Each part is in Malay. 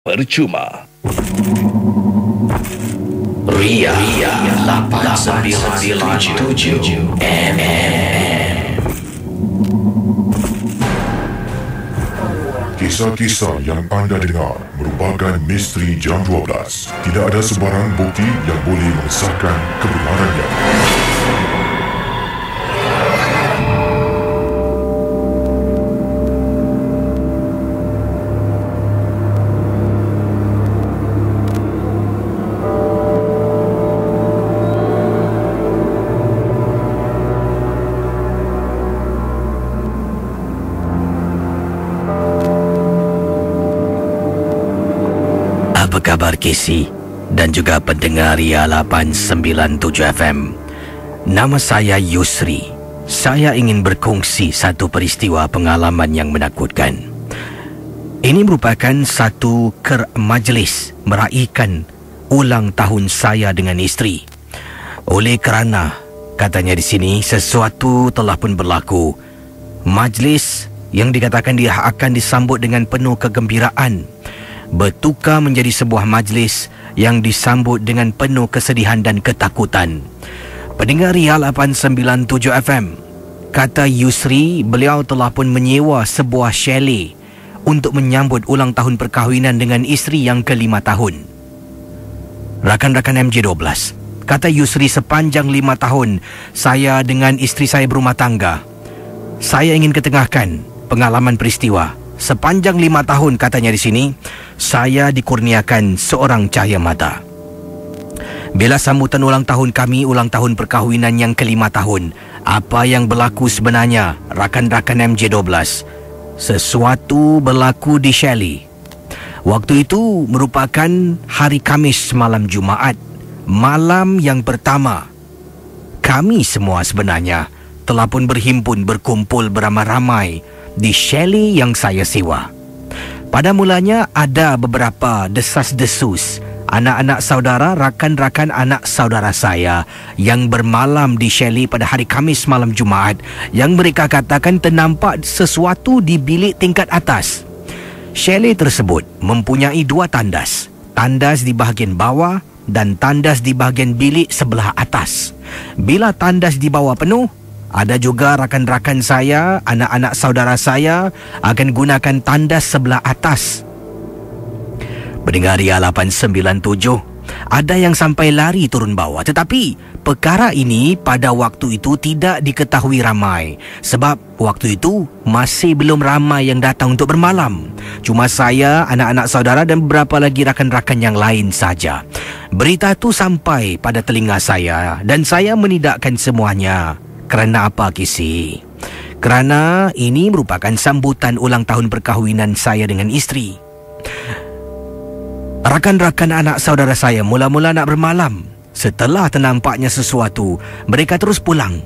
percuma. Ria 897 MM. Kisah-kisah yang anda dengar merupakan misteri jam 12. Tidak ada sebarang bukti yang boleh mengesahkan kebenarannya. Apa kabar KC dan juga pendengar Ria 897 FM? Nama saya Yusri. Saya ingin berkongsi satu peristiwa pengalaman yang menakutkan. Ini merupakan satu majlis meraihkan ulang tahun saya dengan isteri. Oleh kerana katanya di sini sesuatu telah pun berlaku, majlis yang dikatakan dia akan disambut dengan penuh kegembiraan bertukar menjadi sebuah majlis yang disambut dengan penuh kesedihan dan ketakutan. Pendengar Ria 897 FM, kata Yusri, beliau telah pun menyewa sebuah chalet untuk menyambut ulang tahun perkahwinan dengan isteri yang ke-5 tahun. Rakan-rakan MJ12, kata Yusri, sepanjang 5 tahun saya dengan isteri saya berumah tangga, saya ingin ketengahkan pengalaman peristiwa. Sepanjang 5 tahun, katanya di sini, saya dikurniakan seorang cahaya mata. Bila sambutan ulang tahun kami, ulang tahun perkahwinan yang ke-5 tahun, apa yang berlaku sebenarnya, rakan-rakan MJ12? Sesuatu berlaku di chalet. Waktu itu merupakan hari Khamis malam Jumaat, malam yang pertama. Kami semua sebenarnya telah pun berkumpul beramai-ramai di chalet yang saya sewa. Pada mulanya ada beberapa desas-desus anak-anak saudara, rakan-rakan anak saudara saya yang bermalam di chalet pada hari Khamis malam Jumaat, yang mereka katakan ternampak sesuatu di bilik tingkat atas. Chalet tersebut mempunyai 2 tandas. Tandas di bahagian bawah dan tandas di bahagian bilik sebelah atas. Bila tandas di bawah penuh, ada juga rakan-rakan saya, anak-anak saudara saya akan gunakan tandas sebelah atas. Pendengar Ria 897, ada yang sampai lari turun bawah. Tetapi perkara ini pada waktu itu tidak diketahui ramai, sebab waktu itu masih belum ramai yang datang untuk bermalam. Cuma saya, anak-anak saudara dan beberapa lagi rakan-rakan yang lain saja. Berita itu sampai pada telinga saya dan saya menidakkan semuanya. Kerana apa, Kisi? Kerana ini merupakan sambutan ulang tahun perkahwinan saya dengan isteri. Rakan-rakan anak saudara saya mula-mula nak bermalam. Setelah ternampaknya sesuatu, mereka terus pulang.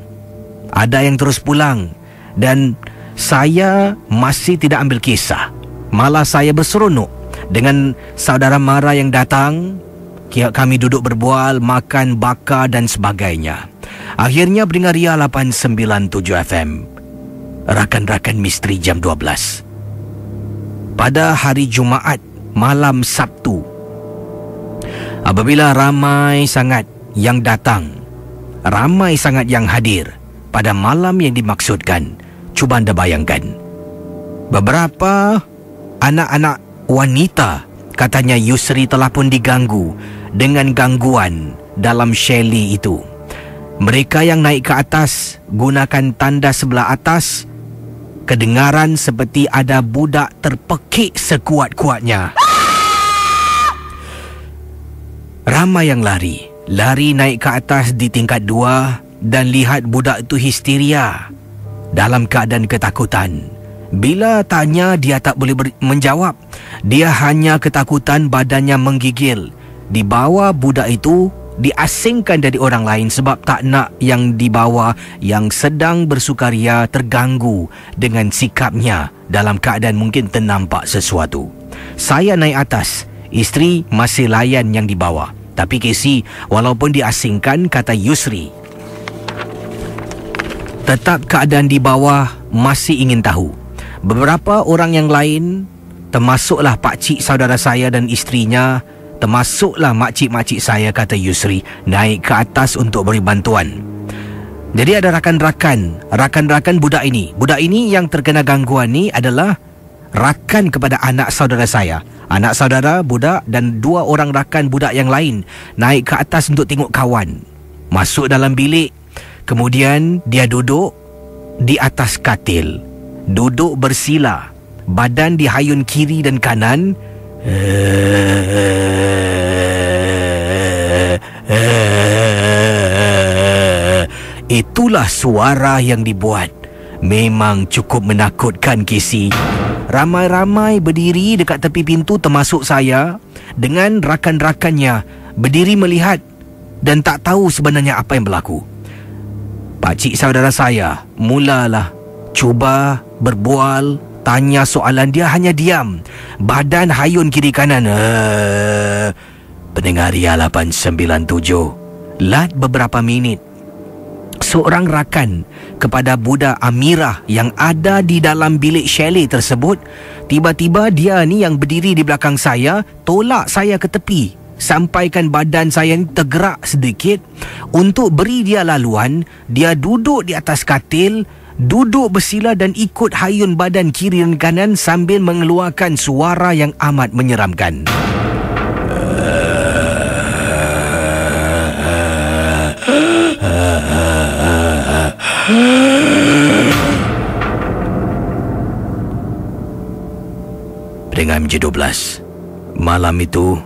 Ada yang terus pulang dan saya masih tidak ambil kisah. Malah saya berseronok dengan saudara mara yang datang. Kami duduk berbual, makan, bakar dan sebagainya. Akhirnya pendengar Ria 897 FM, rakan-rakan misteri jam 12. Pada hari Jumaat malam Sabtu, apabila ramai sangat yang datang, ramai sangat yang hadir pada malam yang dimaksudkan, cuba anda bayangkan, beberapa anak-anak wanita, katanya Yusri, telah pun diganggu dengan gangguan dalam chalet itu. Mereka yang naik ke atas gunakan tanda sebelah atas, kedengaran seperti ada budak terpekik sekuat-kuatnya. Ramai yang lari naik ke atas di tingkat 2 dan lihat budak itu histeria dalam keadaan ketakutan. Bila tanya, dia tak boleh menjawab. Dia hanya ketakutan, badannya menggigil. Di bawah budak itu diasingkan dari orang lain sebab tak nak yang di bawah yang sedang bersukaria terganggu dengan sikapnya dalam keadaan mungkin ternampak sesuatu. Saya naik atas, isteri masih layan yang di bawah. Tapi Casey, walaupun diasingkan, kata Yusri, tetap keadaan di bawah masih ingin tahu. Beberapa orang yang lain termasuklah pakcik saudara saya dan isterinya, termasuklah makcik-makcik saya, kata Yusri, naik ke atas untuk beri bantuan. Jadi ada rakan-rakan budak ini. Budak ini yang terkena gangguan ni adalah rakan kepada anak saudara saya. Anak saudara, budak dan 2 orang rakan budak yang lain naik ke atas untuk tengok kawan. Masuk dalam bilik. Kemudian dia duduk di atas katil. Duduk bersila. Badan dihayun kiri dan kanan. Itulah suara yang dibuat. Memang cukup menakutkan, Casey. Ramai-ramai berdiri dekat tepi pintu, termasuk saya, dengan rakan-rakannya berdiri melihat dan tak tahu sebenarnya apa yang berlaku. Pakcik saudara saya mulalah cuba berbual, tanya soalan. Dia hanya diam, badan hayun kiri kanan. Pendengar Ria 897. Lat beberapa minit, seorang rakan kepada budak Amirah yang ada di dalam bilik chalet tersebut, tiba-tiba dia ni yang berdiri di belakang saya, tolak saya ke tepi, sampaikan badan saya ni tergerak sedikit. Untuk beri dia laluan, dia duduk di atas katil, duduk bersila dan ikut hayun badan kiri dan kanan sambil mengeluarkan suara yang amat menyeramkan. Pendengar MJ12, malam itu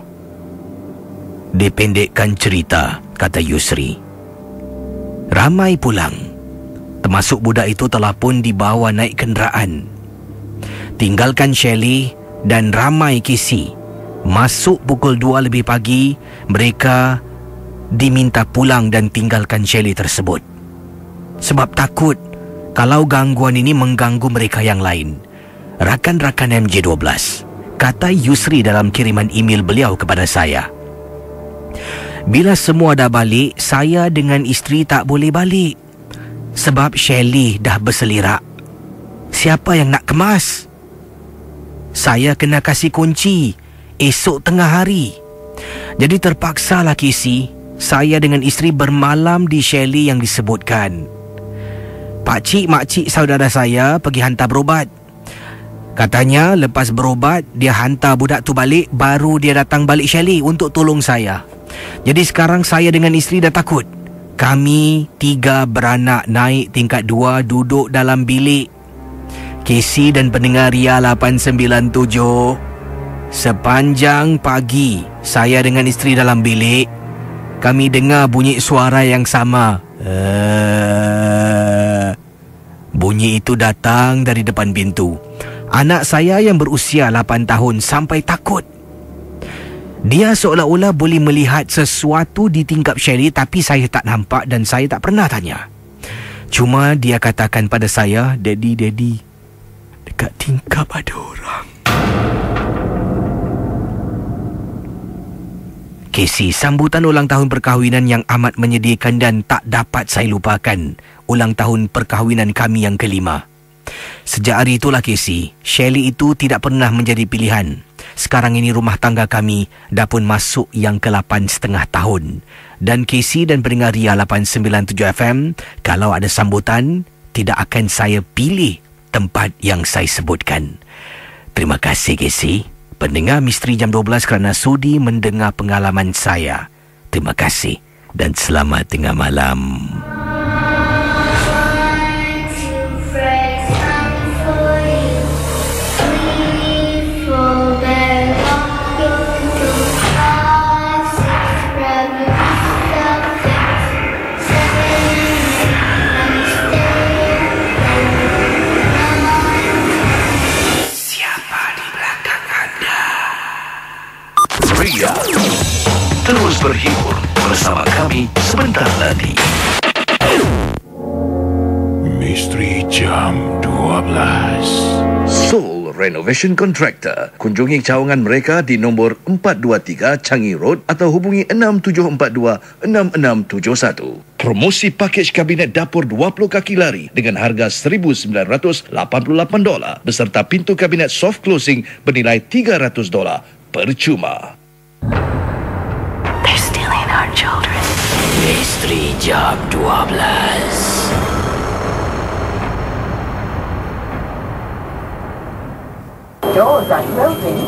dipendekkan cerita, kata Yusri. Ramai pulang, termasuk budak itu telah pun dibawa naik kenderaan, tinggalkan chalet dan ramai kisi. Masuk pukul 2 lebih pagi, mereka diminta pulang dan tinggalkan chalet tersebut sebab takut kalau gangguan ini mengganggu mereka yang lain. Rakan-rakan MJ12, kata Yusri dalam kiriman email beliau kepada saya. Bila semua dah balik, saya dengan isteri tak boleh balik sebab chalet dah berselirak. Siapa yang nak kemas? Saya kena kasih kunci esok tengah hari. Jadi terpaksalah, Casey, saya dengan isteri bermalam di chalet yang disebutkan. Pakcik makcik saudara saya pergi hantar berubat. Katanya lepas berubat, dia hantar budak tu balik, baru dia datang balik chalet untuk tolong saya. Jadi sekarang saya dengan isteri dah takut. Kami 3 beranak naik tingkat 2, duduk dalam bilik. Casey dan pendengar Ria 897, sepanjang pagi saya dengan isteri dalam bilik, kami dengar bunyi suara yang sama. Bunyi itu datang dari depan pintu. Anak saya yang berusia 8 tahun sampai takut. Dia seolah-olah boleh melihat sesuatu di tingkap chalet, tapi saya tak nampak dan saya tak pernah tanya. Cuma dia katakan pada saya, Daddy, dekat tingkap ada orang. Casey, sambutan ulang tahun perkahwinan yang amat menyedihkan dan tak dapat saya lupakan. Ulang tahun perkahwinan kami yang kelima. Sejak hari itulah, Casey, chalet itu tidak pernah menjadi pilihan. Sekarang ini rumah tangga kami dah pun masuk yang ke-8,5 tahun. Dan Casey dan pendengar Ria 897 FM, kalau ada sambutan, tidak akan saya pilih tempat yang saya sebutkan. Terima kasih, Casey. Pendengar Misteri Jam 12 kerana sudi mendengar pengalaman saya. Terima kasih dan selamat tengah malam. Terus berhibur bersama kami sebentar lagi. Misteri Jam 12. Soul Renovation Contractor. Kunjungi cawangan mereka di nombor 423 Changi Road atau hubungi 6742 6671. Promosi pakej kabinet dapur 20 kaki lari dengan harga $1,988 beserta pintu kabinet soft closing bernilai $300 percuma. They're stealing our children. Misteri Jam 12. Doors are closing.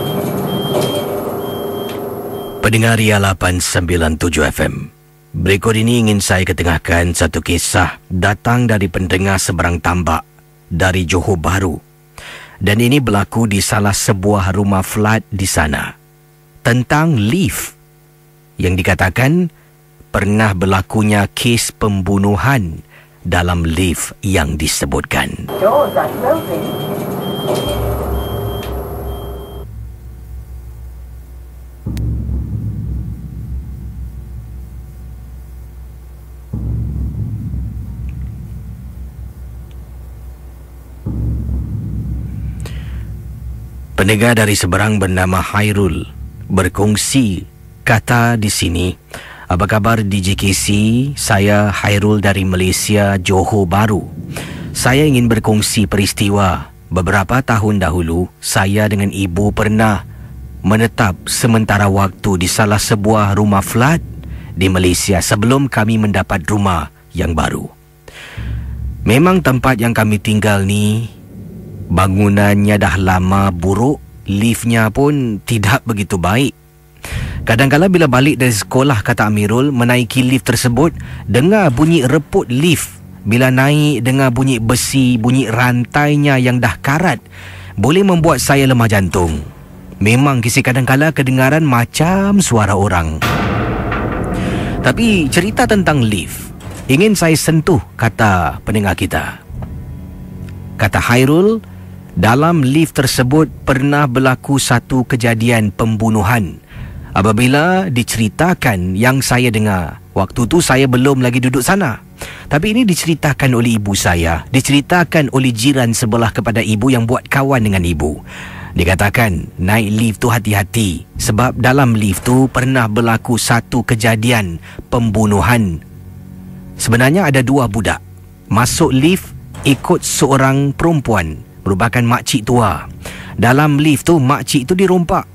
Pendengar Ria 897 FM. Berikut ini ingin saya ketengahkan satu kisah datang dari pendengar seberang tambak dari Johor Bahru. Dan ini berlaku di salah sebuah rumah flat di sana. Tentang lift yang dikatakan pernah berlakunya kes pembunuhan dalam lift yang disebutkan. Doors are closing. Pendengar dari seberang bernama Hairul berkongsi kata di sini, apa khabar DJKC? Saya Hairul dari Malaysia, Johor Bahru. Saya ingin berkongsi peristiwa. Beberapa tahun dahulu, saya dengan ibu pernah menetap sementara waktu di salah sebuah rumah flat di Malaysia sebelum kami mendapat rumah yang baru. Memang tempat yang kami tinggal ni bangunannya dah lama buruk, liftnya pun tidak begitu baik. Kadang-kadang bila balik dari sekolah, kata Amirul, menaiki lift tersebut, dengar bunyi reput lift. Bila naik, dengar bunyi besi, bunyi rantainya yang dah karat. Boleh membuat saya lemah jantung. Memang kisah kadang-kadang kedengaran macam suara orang. Tapi cerita tentang lift ingin saya sentuh, kata pendengar kita. Kata Hairul, dalam lift tersebut pernah berlaku satu kejadian pembunuhan. Apabila diceritakan yang saya dengar, waktu tu saya belum lagi duduk sana. Tapi ini diceritakan oleh ibu saya, diceritakan oleh jiran sebelah kepada ibu yang buat kawan dengan ibu. Dikatakan naik lift tu hati-hati sebab dalam lift tu pernah berlaku satu kejadian pembunuhan. Sebenarnya ada dua budak masuk lift ikut seorang perempuan merupakan makcik tua. Dalam lift tu makcik tu dirompak.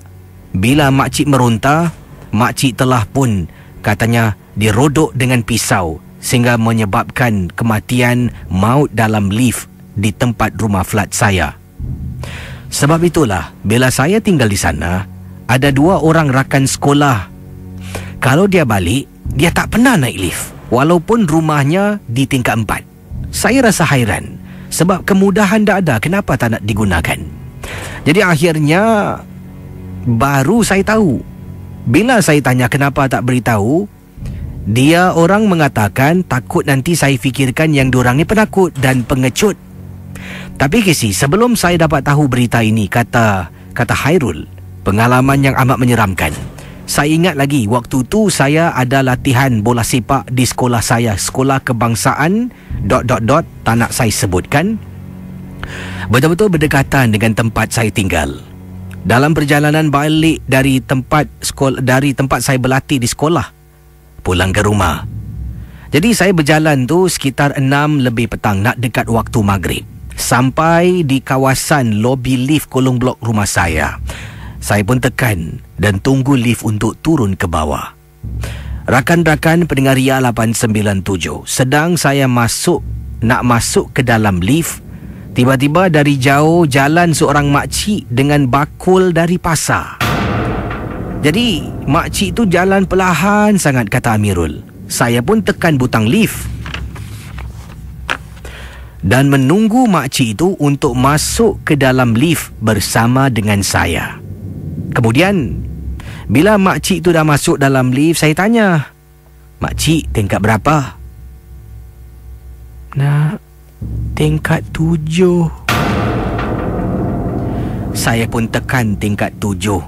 Bila makcik meronta, makcik telah pun katanya dirodok dengan pisau sehingga menyebabkan kematian maut dalam lift di tempat rumah flat saya. Sebab itulah bila saya tinggal di sana, ada dua orang rakan sekolah. Kalau dia balik, dia tak pernah naik lift walaupun rumahnya di tingkat 4. Saya rasa hairan sebab kemudahan dah ada, kenapa tak nak digunakan? Jadi akhirnya baru saya tahu. Bila saya tanya kenapa tak beritahu, dia orang mengatakan takut nanti saya fikirkan yang diorang ni penakut dan pengecut. Tapi Casey, sebelum saya dapat tahu berita ini, kata Hairul, pengalaman yang amat menyeramkan. Saya ingat lagi waktu tu saya ada latihan bola sepak di sekolah saya, sekolah kebangsaan ... tak nak saya sebutkan. Betul-betul berdekatan dengan tempat saya tinggal. Dalam perjalanan balik dari tempat saya berlatih di sekolah pulang ke rumah. Jadi saya berjalan tu sekitar 6 lebih petang, nak dekat waktu maghrib. Sampai di kawasan lobi lift kolong blok rumah saya. Saya pun tekan dan tunggu lift untuk turun ke bawah. Rakan-rakan pendengar Ria 897, sedang saya nak masuk ke dalam lift, tiba-tiba dari jauh jalan seorang makcik dengan bakul dari pasar. Jadi makcik tu jalan perlahan sangat, kata Amirul. Saya pun tekan butang lift dan menunggu makcik itu untuk masuk ke dalam lift bersama dengan saya. Kemudian bila makcik tu dah masuk dalam lift, saya tanya, "Makcik, tingkat berapa?" "Nak, tingkat 7. Saya pun tekan tingkat 7.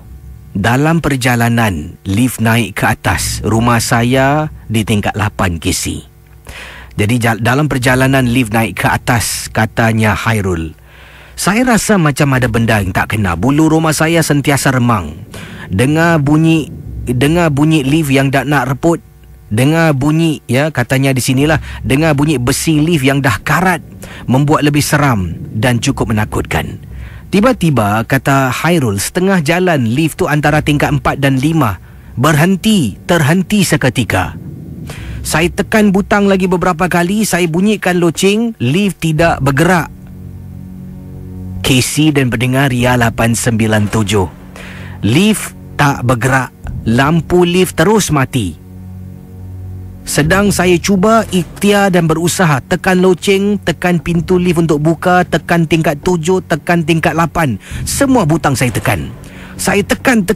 Dalam perjalanan lift naik ke atas, rumah saya di tingkat 8 KC. Jadi dalam perjalanan lift naik ke atas, katanya Hairul, saya rasa macam ada benda yang tak kena. Bulu rumah saya sentiasa remang. Dengar bunyi lift yang tak nak reput Dengar bunyi, ya, katanya di sinilah, dengar bunyi besi lift yang dah karat membuat lebih seram dan cukup menakutkan. Tiba-tiba, kata Hairul, setengah jalan lift tu antara tingkat 4 dan 5 terhenti seketika. Saya tekan butang lagi beberapa kali, saya bunyikan loceng, lift tidak bergerak. Casey dan pendengar Ria 897. Lift tak bergerak, lampu lift terus mati. Sedang saya cuba ikhtiar dan berusaha, tekan loceng, tekan pintu lift untuk buka, tekan tingkat 7, tekan tingkat 8. Semua butang saya tekan. Saya tekan,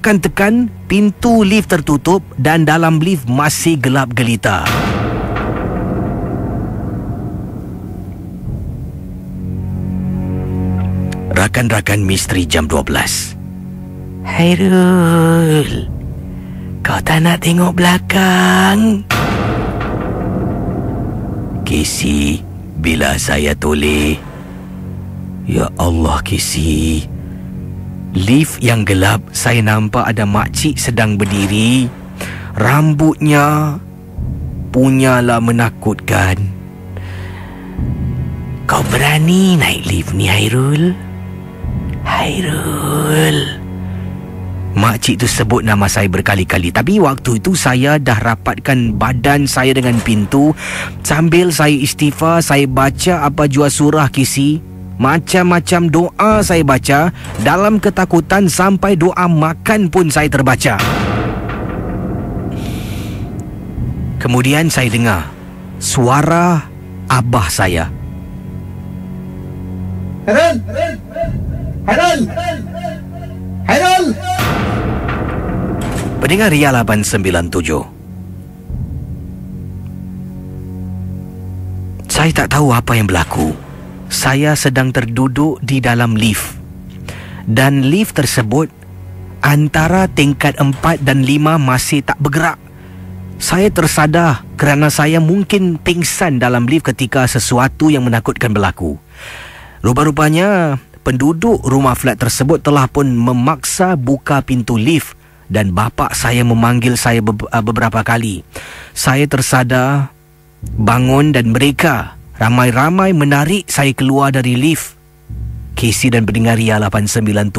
pintu lift tertutup dan dalam lift masih gelap gelita. Rakan-rakan misteri jam 12. Hairul, kau tak nak tengok belakang? Casey, bila saya toleh. Ya Allah, Casey. Lift yang gelap, saya nampak ada makcik sedang berdiri. Rambutnya punyalah menakutkan. Kau berani naik lift ni, Hairul? Hairul. Makcik tu sebut nama saya berkali-kali. Tapi waktu itu saya dah rapatkan badan saya dengan pintu. Sambil saya istighfar, saya baca apa jua surah, Casey. Macam-macam doa saya baca. Dalam ketakutan sampai doa makan pun saya terbaca. Kemudian saya dengar suara abah saya. Hairul! Hairul! Hairul! Pendengar Ria 897. Saya tak tahu apa yang berlaku. Saya sedang terduduk di dalam lift. Dan lift tersebut antara tingkat 4 dan 5 masih tak bergerak. Saya tersadar kerana saya mungkin pingsan dalam lift ketika sesuatu yang menakutkan berlaku. Rupa-rupanya penduduk rumah flat tersebut telah pun memaksa buka pintu lift dan bapa saya memanggil saya beberapa kali. Saya tersadar, bangun dan mereka ramai-ramai menarik saya keluar dari lift. Casey dan pendengar Ria 897.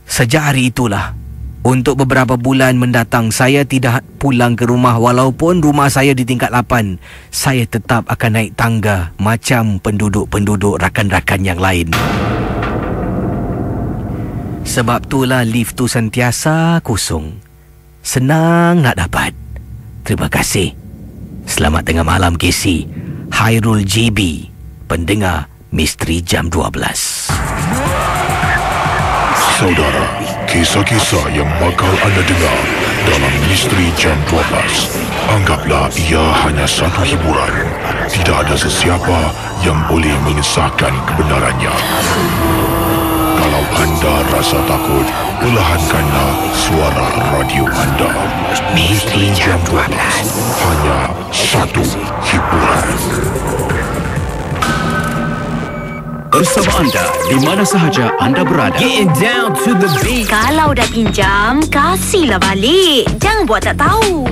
Sejak hari itulah, untuk beberapa bulan mendatang saya tidak pulang ke rumah. Walaupun rumah saya di tingkat 8, saya tetap akan naik tangga macam penduduk-penduduk rakan-rakan yang lain. Sebab itulah lift tu sentiasa kosong. Senang nak dapat. Terima kasih. Selamat tengah malam, Casey. Hairul JB, pendengar Misteri Jam 12. Saudara, kisah-kisah yang bakal anda dengar dalam Misteri Jam 12, anggaplah ia hanya satu hiburan. Tidak ada sesiapa yang boleh mengesahkan kebenarannya. Kalau anda rasa takut, perlahankanlah suara radio anda. Misteri Jam 12, hanya satu hiburan. Bersama anda di mana sahaja anda berada. Getting down to the beat. Kalau dah pinjam, kasihlah balik. Jangan buat tak tahu.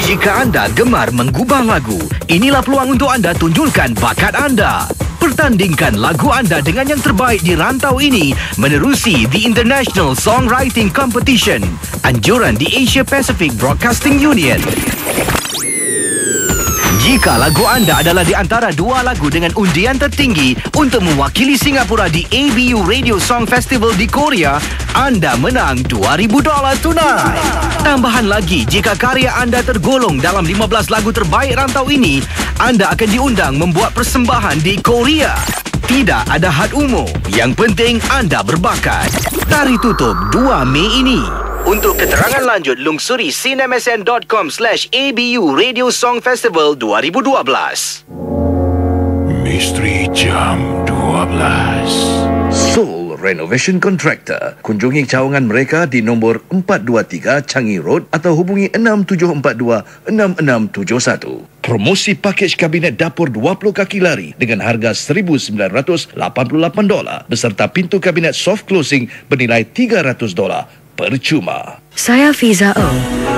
Jika anda gemar menggubah lagu, inilah peluang untuk anda tunjulkan bakat anda. Pertandingkan lagu anda dengan yang terbaik di rantau ini menerusi The International Songwriting Competition, anjuran di Asia Pacific Broadcasting Union. Jika lagu anda adalah di antara 2 lagu dengan undian tertinggi untuk mewakili Singapura di ABU Radio Song Festival di Korea, anda menang $2,000 tunai. Tambahan lagi, jika karya anda tergolong dalam 15 lagu terbaik rantau ini, anda akan diundang membuat persembahan di Korea. Tidak ada had umur, yang penting anda berbakat. Tarikh tutup 2 Mei ini. Untuk keterangan lanjut, lungsuri cinemsn.com/ABU Radio Song Festival 2012. Misteri Jam 12. Soul Renovation Contractor. Kunjungi cawangan mereka di nombor 423 Changi Road atau hubungi 6742-6671. Promosi pakej kabinet dapur 20 kaki lari dengan harga $1,988 beserta pintu kabinet soft closing bernilai $300 percuma. Saya Fiza O,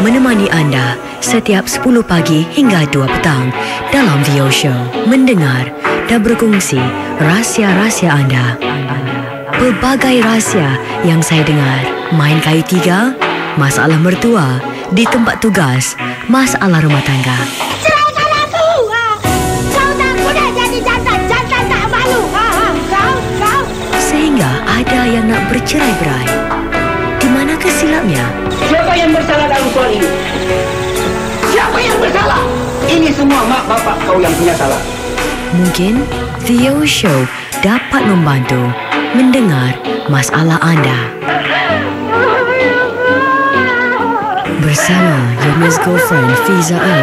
menemani anda setiap 10 pagi hingga 2 petang dalam VO Show. Mendengar dan berkongsi rahsia-rahsia anda. Pelbagai rahsia yang saya dengar. Main kayu tiga, masalah mertua, di tempat tugas, masalah rumah tangga. Ceraikan aku! Kau tak mudah jadi jantan tak malu. Kau. Sehingga ada yang nak bercerai-berai. Di manakah silapnya? Siapa yang bersalah dalam soal ini? Siapa yang bersalah? Ini semua mak bapak kau yang punya salah. Mungkin VO Show dapat membantu mendengar masalah anda. Bersama your Miss Girlfriend Fiza O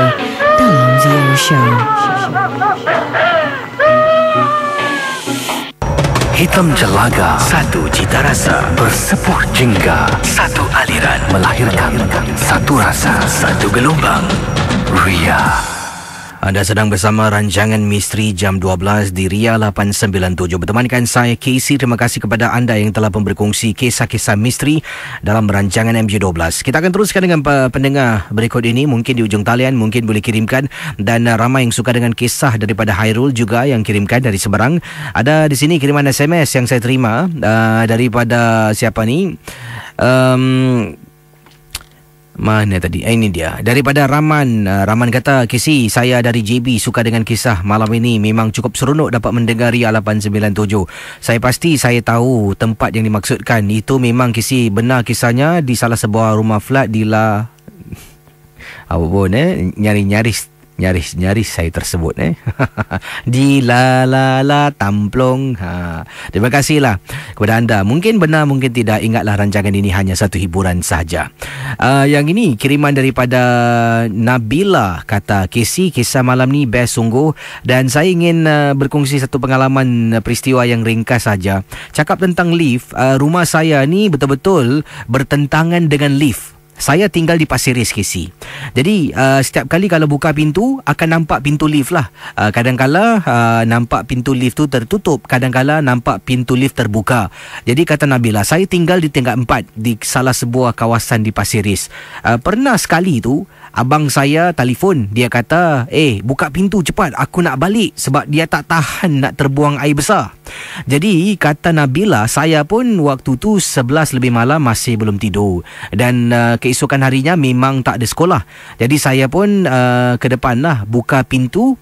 dalam VO Show. Hitam jelaga, satu cita rasa, bersepuh jingga, satu aliran, melahirkan satu rasa, satu gelombang, Ria. Anda sedang bersama rancangan Misteri Jam 12 di Ria 897. Bertemankan saya, Casey. Terima kasih kepada anda yang telah berkongsi kisah-kisah misteri dalam rancangan MJ12. Kita akan teruskan dengan pendengar berikut ini. Mungkin di ujung talian, mungkin boleh kirimkan. Dan ramai yang suka dengan kisah daripada Hairul juga yang kirimkan dari Seberang. Ada di sini kiriman SMS yang saya terima daripada siapa ni? Mana tadi? Ini dia. Daripada Raman. Raman kata, Kisi, saya dari JB suka dengan kisah malam ini. Memang cukup seronok dapat mendengar Ria 897. Saya pasti saya tahu tempat yang dimaksudkan. Itu memang Kisi benar kisahnya di salah sebuah rumah flat di apa pun nyaris saya tersebut di la tamplong. Terima kasihlah kepada anda. Mungkin benar, mungkin tidak. Ingatlah rancangan ini hanya satu hiburan sahaja. Yang ini kiriman daripada Nabila. Kata, Casey, kisah malam ni best sungguh. Dan saya ingin berkongsi satu pengalaman peristiwa yang ringkas saja. Cakap tentang lift. Rumah saya ni betul-betul bertentangan dengan lift. Saya tinggal di Pasir Ris, Casey. Jadi setiap kali kalau buka pintu akan nampak pintu lift lah. Kadang-kala nampak pintu lift tu tertutup, kadang-kala nampak pintu lift terbuka. Jadi kata Nabila, saya tinggal di tingkat 4 di salah sebuah kawasan di Pasir Ris. Pernah sekali tu abang saya telefon, dia kata, buka pintu cepat, aku nak balik sebab dia tak tahan nak terbuang air besar. Jadi kata Nabila, saya pun waktu tu 11 lebih malam masih belum tidur. Dan keesokan harinya memang tak ada sekolah. Jadi saya pun ke depan lah, buka pintu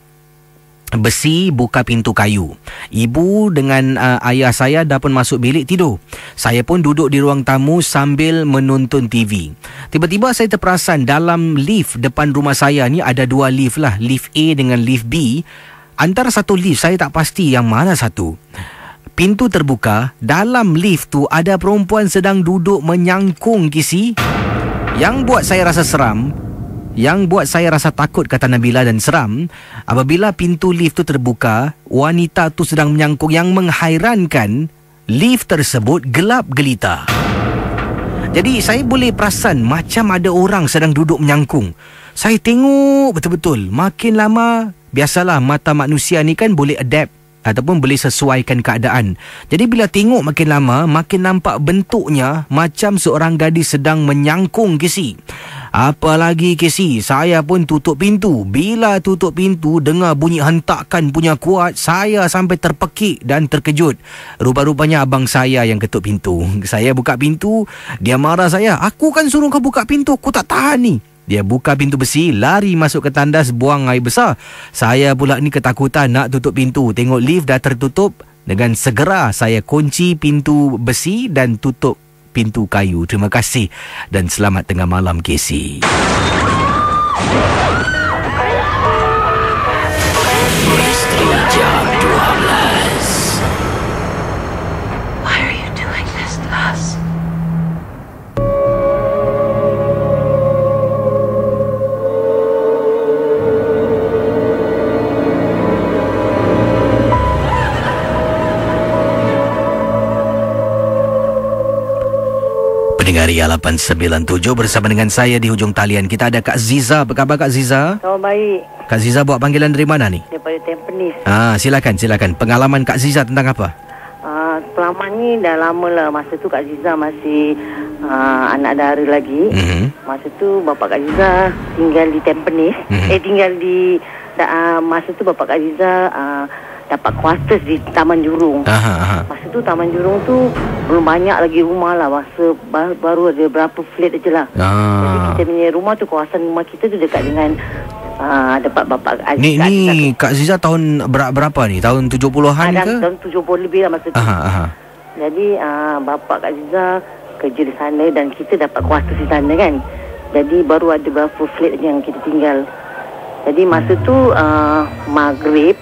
besi, buka pintu kayu. Ibu dengan ayah saya dah pun masuk bilik tidur. Saya pun duduk di ruang tamu sambil menonton TV. Tiba-tiba saya terperasan dalam lift depan rumah saya ni ada dua lift lah, lift A dengan lift B. Antara satu lift saya tak pasti yang mana satu. Pintu terbuka, dalam lift tu ada perempuan sedang duduk menyangkung, Kisi. Yang buat saya rasa seram, yang buat saya rasa takut, kata Nabila, dan seram, apabila pintu lift tu terbuka, wanita tu sedang menyangkung. Yang menghairankan, lift tersebut gelap gelita. Jadi saya boleh perasan macam ada orang sedang duduk menyangkung. Saya tengok betul-betul. Makin lama, biasalah mata manusia ni kan boleh adapt ataupun boleh sesuaikan keadaan. Jadi bila tengok makin lama, makin nampak bentuknya macam seorang gadis sedang menyangkung, Kisi. Apalagi, Kisi, saya pun tutup pintu. Bila tutup pintu, dengar bunyi hentakan punya kuat, saya sampai terpekik dan terkejut. Rupa-rupanya abang saya yang ketuk pintu. Saya buka pintu, dia marah saya. Aku kan suruh kau buka pintu, aku tak tahan ni. Dia buka pintu besi, lari masuk ke tandas, buang air besar. Saya pula ni ketakutan nak tutup pintu. Tengok lift dah tertutup. Dengan segera saya kunci pintu besi dan tutup pintu kayu. Terima kasih dan selamat tengah malam, Casey. Misteri Jam 12. Why are you doing this to us? Pendengar Ria 897 bersama dengan saya di hujung talian. Kita ada Kak Ziza. Apa khabar, Kak Ziza? Oh, baik. Kak Ziza buat panggilan dari mana ni? Daripada Tampines. Silakan. Pengalaman Kak Ziza tentang apa? Pengalaman ni dah lama lah. Masa tu Kak Ziza masih anak dara lagi. Masa tu bapa Kak Aziza tinggal di Tampines. Tinggal di masa tu bapa Kak Aziza dapat quarters di Taman Jurong. Masa tu Taman Jurong tu belum banyak lagi rumah lah. Masa baru ada berapa flat je lah. Jadi kita punya rumah tu, kawasan rumah kita tu dekat dengan dapat bapa Aziza. Ni Kak Aziza tahun berapa ni? Tahun 70-an ke? Tahun 70 lebih lah masa tu. Jadi bapa Kak Aziza kerja di sana dan kita dapat kuasa di sana kan. Jadi baru ada berapa flat yang kita tinggal. Jadi masa tu maghrib,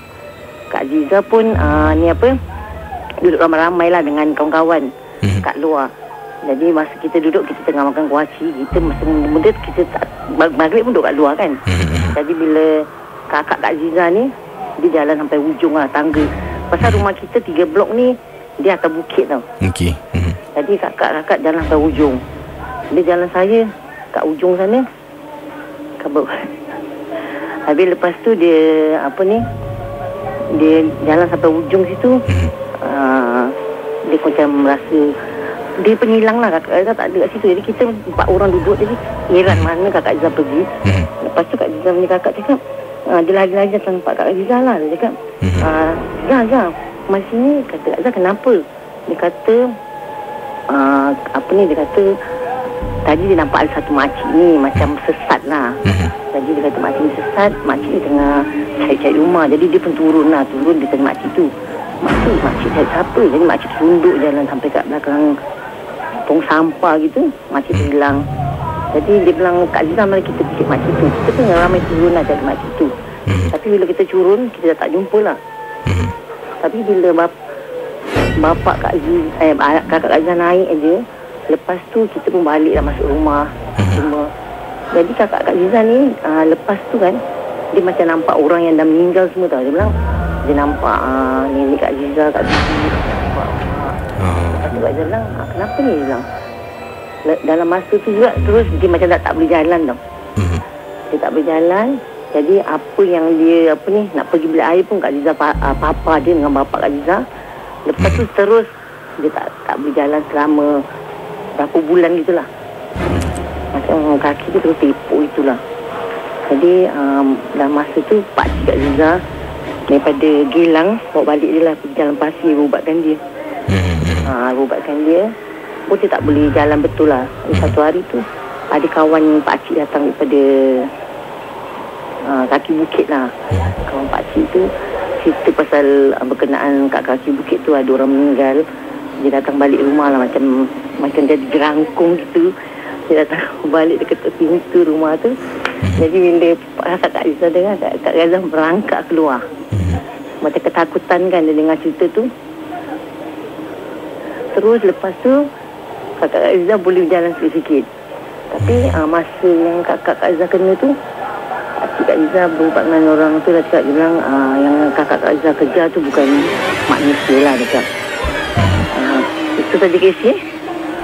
Kak Aziza pun duduk ramai-ramai lah dengan kawan-kawan kat luar. Jadi masa kita duduk, kita tengah makan kuaci, kita masa muda kita maghrib pun duduk kat luar kan. Jadi bila kakak Kak Aziza ni, dia jalan sampai ujung lah tangga. Pasal rumah kita 3 blok ni dia atas bukit tau. Okey. Jadi kakak jalan sampai ujung. Dia jalan saya kat ujung sana. Habis lepas tu dia dia jalan sampai ujung situ. Dia macam rasa dia penghilang lah. Kakak Aziza tak ada kat situ. Jadi kita 4 orang duduk. Jadi heran mana kakak Aziza pergi. Lepas tu Kak Aziza punya kakak cakap, dia lagi-lagi datang tempat Kak Aziza lah. Dia cakap, Aziza masa ni, kata Kak Aziza kenapa? Dia kata dia kata tadi dia nampak ada satu makcik ni macam sesat lah. Jadi dia kata makcik ni sesat, makcik ni tengah cari-cari rumah. Jadi dia pun turun di tengah makcik tu. Makcik cari siapa? Jadi makcik tunduk jalan sampai kat belakang tong sampah gitu. Makcik tu hilang. Jadi dia bilang, Kak Aziza mari kita pergi makcik tu. Kita tengah ramai turun lah cari makcik tu. Tapi bila kita turun, kita dah tak jumpa lah. Tapi bila bapak Kak Aziza, kakak Kak Aziza naik aja, lepas tu kita pun balik lah masuk rumah semua. Jadi kakak Kak Aziza ni lepas tu kan, dia macam nampak orang yang dah meninggal semua tau. Dia bilang dia nampak nenek Kak Aziza kat sini, nampak. Lepas tu Kak Aziza bilang, kenapa ni? Dia bilang dalam masa tu juga terus dia macam tak boleh jalan tau. Dia tak boleh jalan. Jadi apa yang dia nak pergi beli air pun Kak Aziza papa dia dengan bapak Kak Aziza. Lepas tu terus dia tak boleh jalan selama berapa bulan gitulah. Macam kaki tu terus tepuk itulah. Jadi dalam masa tu pakcik Kak Aziza daripada Gilang bawa balik dia lah pergi jalan pasir, ubatkan dia. Ubatkan dia pun dia tak boleh jalan betul lah. Satu hari tu ada kawan pakcik datang daripada kaki bukit lah. Kawan pakcik tu cerita pasal berkenaan kat kaki bukit tu ada orang meninggal. Dia datang balik rumah lah macam jadi jerangkung gitu. Dia datang balik dekat pintu rumah tu. Jadi bila kakak Kak Aziza dengar, Kak Aziza berangkat keluar. Macam ketakutan kan dia dengar cerita tu. Terus lepas tu kakak Kak Aziza boleh berjalan sikit-sikit. Tapi masa yang kakak Kak Aziza kena tu, Kak Aziza berubat dengan orang tu dah cakap. Dia bilang yang kakak Kak Aziza kerja tu bukan manusia lah dia cakap. Itu tadi Casey.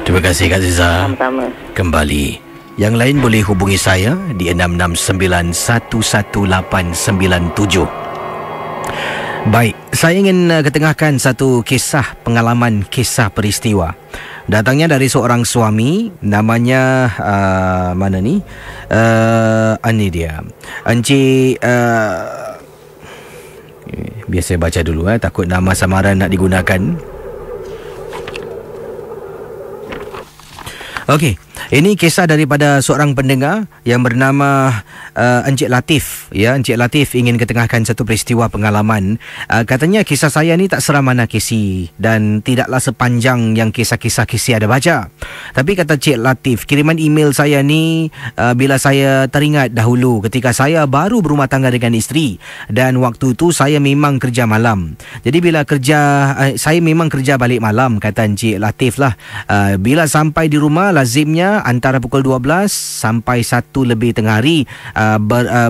Terima kasih Kak Aziza. Sama-sama. Kembali. Yang lain boleh hubungi saya di 66911897. Baik, saya ingin ketengahkan satu pengalaman kisah peristiwa. Datangnya dari seorang suami, namanya mana ni? Ini dia. Encik biar saya baca dulu takut nama samaran nak digunakan. Okey, ini kisah daripada seorang pendengar yang bernama Encik Latif. Ya, Encik Latif ingin ketengahkan satu peristiwa pengalaman. Katanya kisah saya ni tak seram mana Kesi dan tidaklah sepanjang yang kisah-kisah Kesi ada baca. Tapi kata Encik Latif, kiriman email saya ni bila saya teringat dahulu ketika saya baru berumah tangga dengan isteri dan waktu tu saya memang kerja malam. Jadi bila saya memang kerja balik malam, kata Encik Latif lah. Bila sampai di rumah lazimnya antara pukul 12 sampai 1 lebih tengah hari,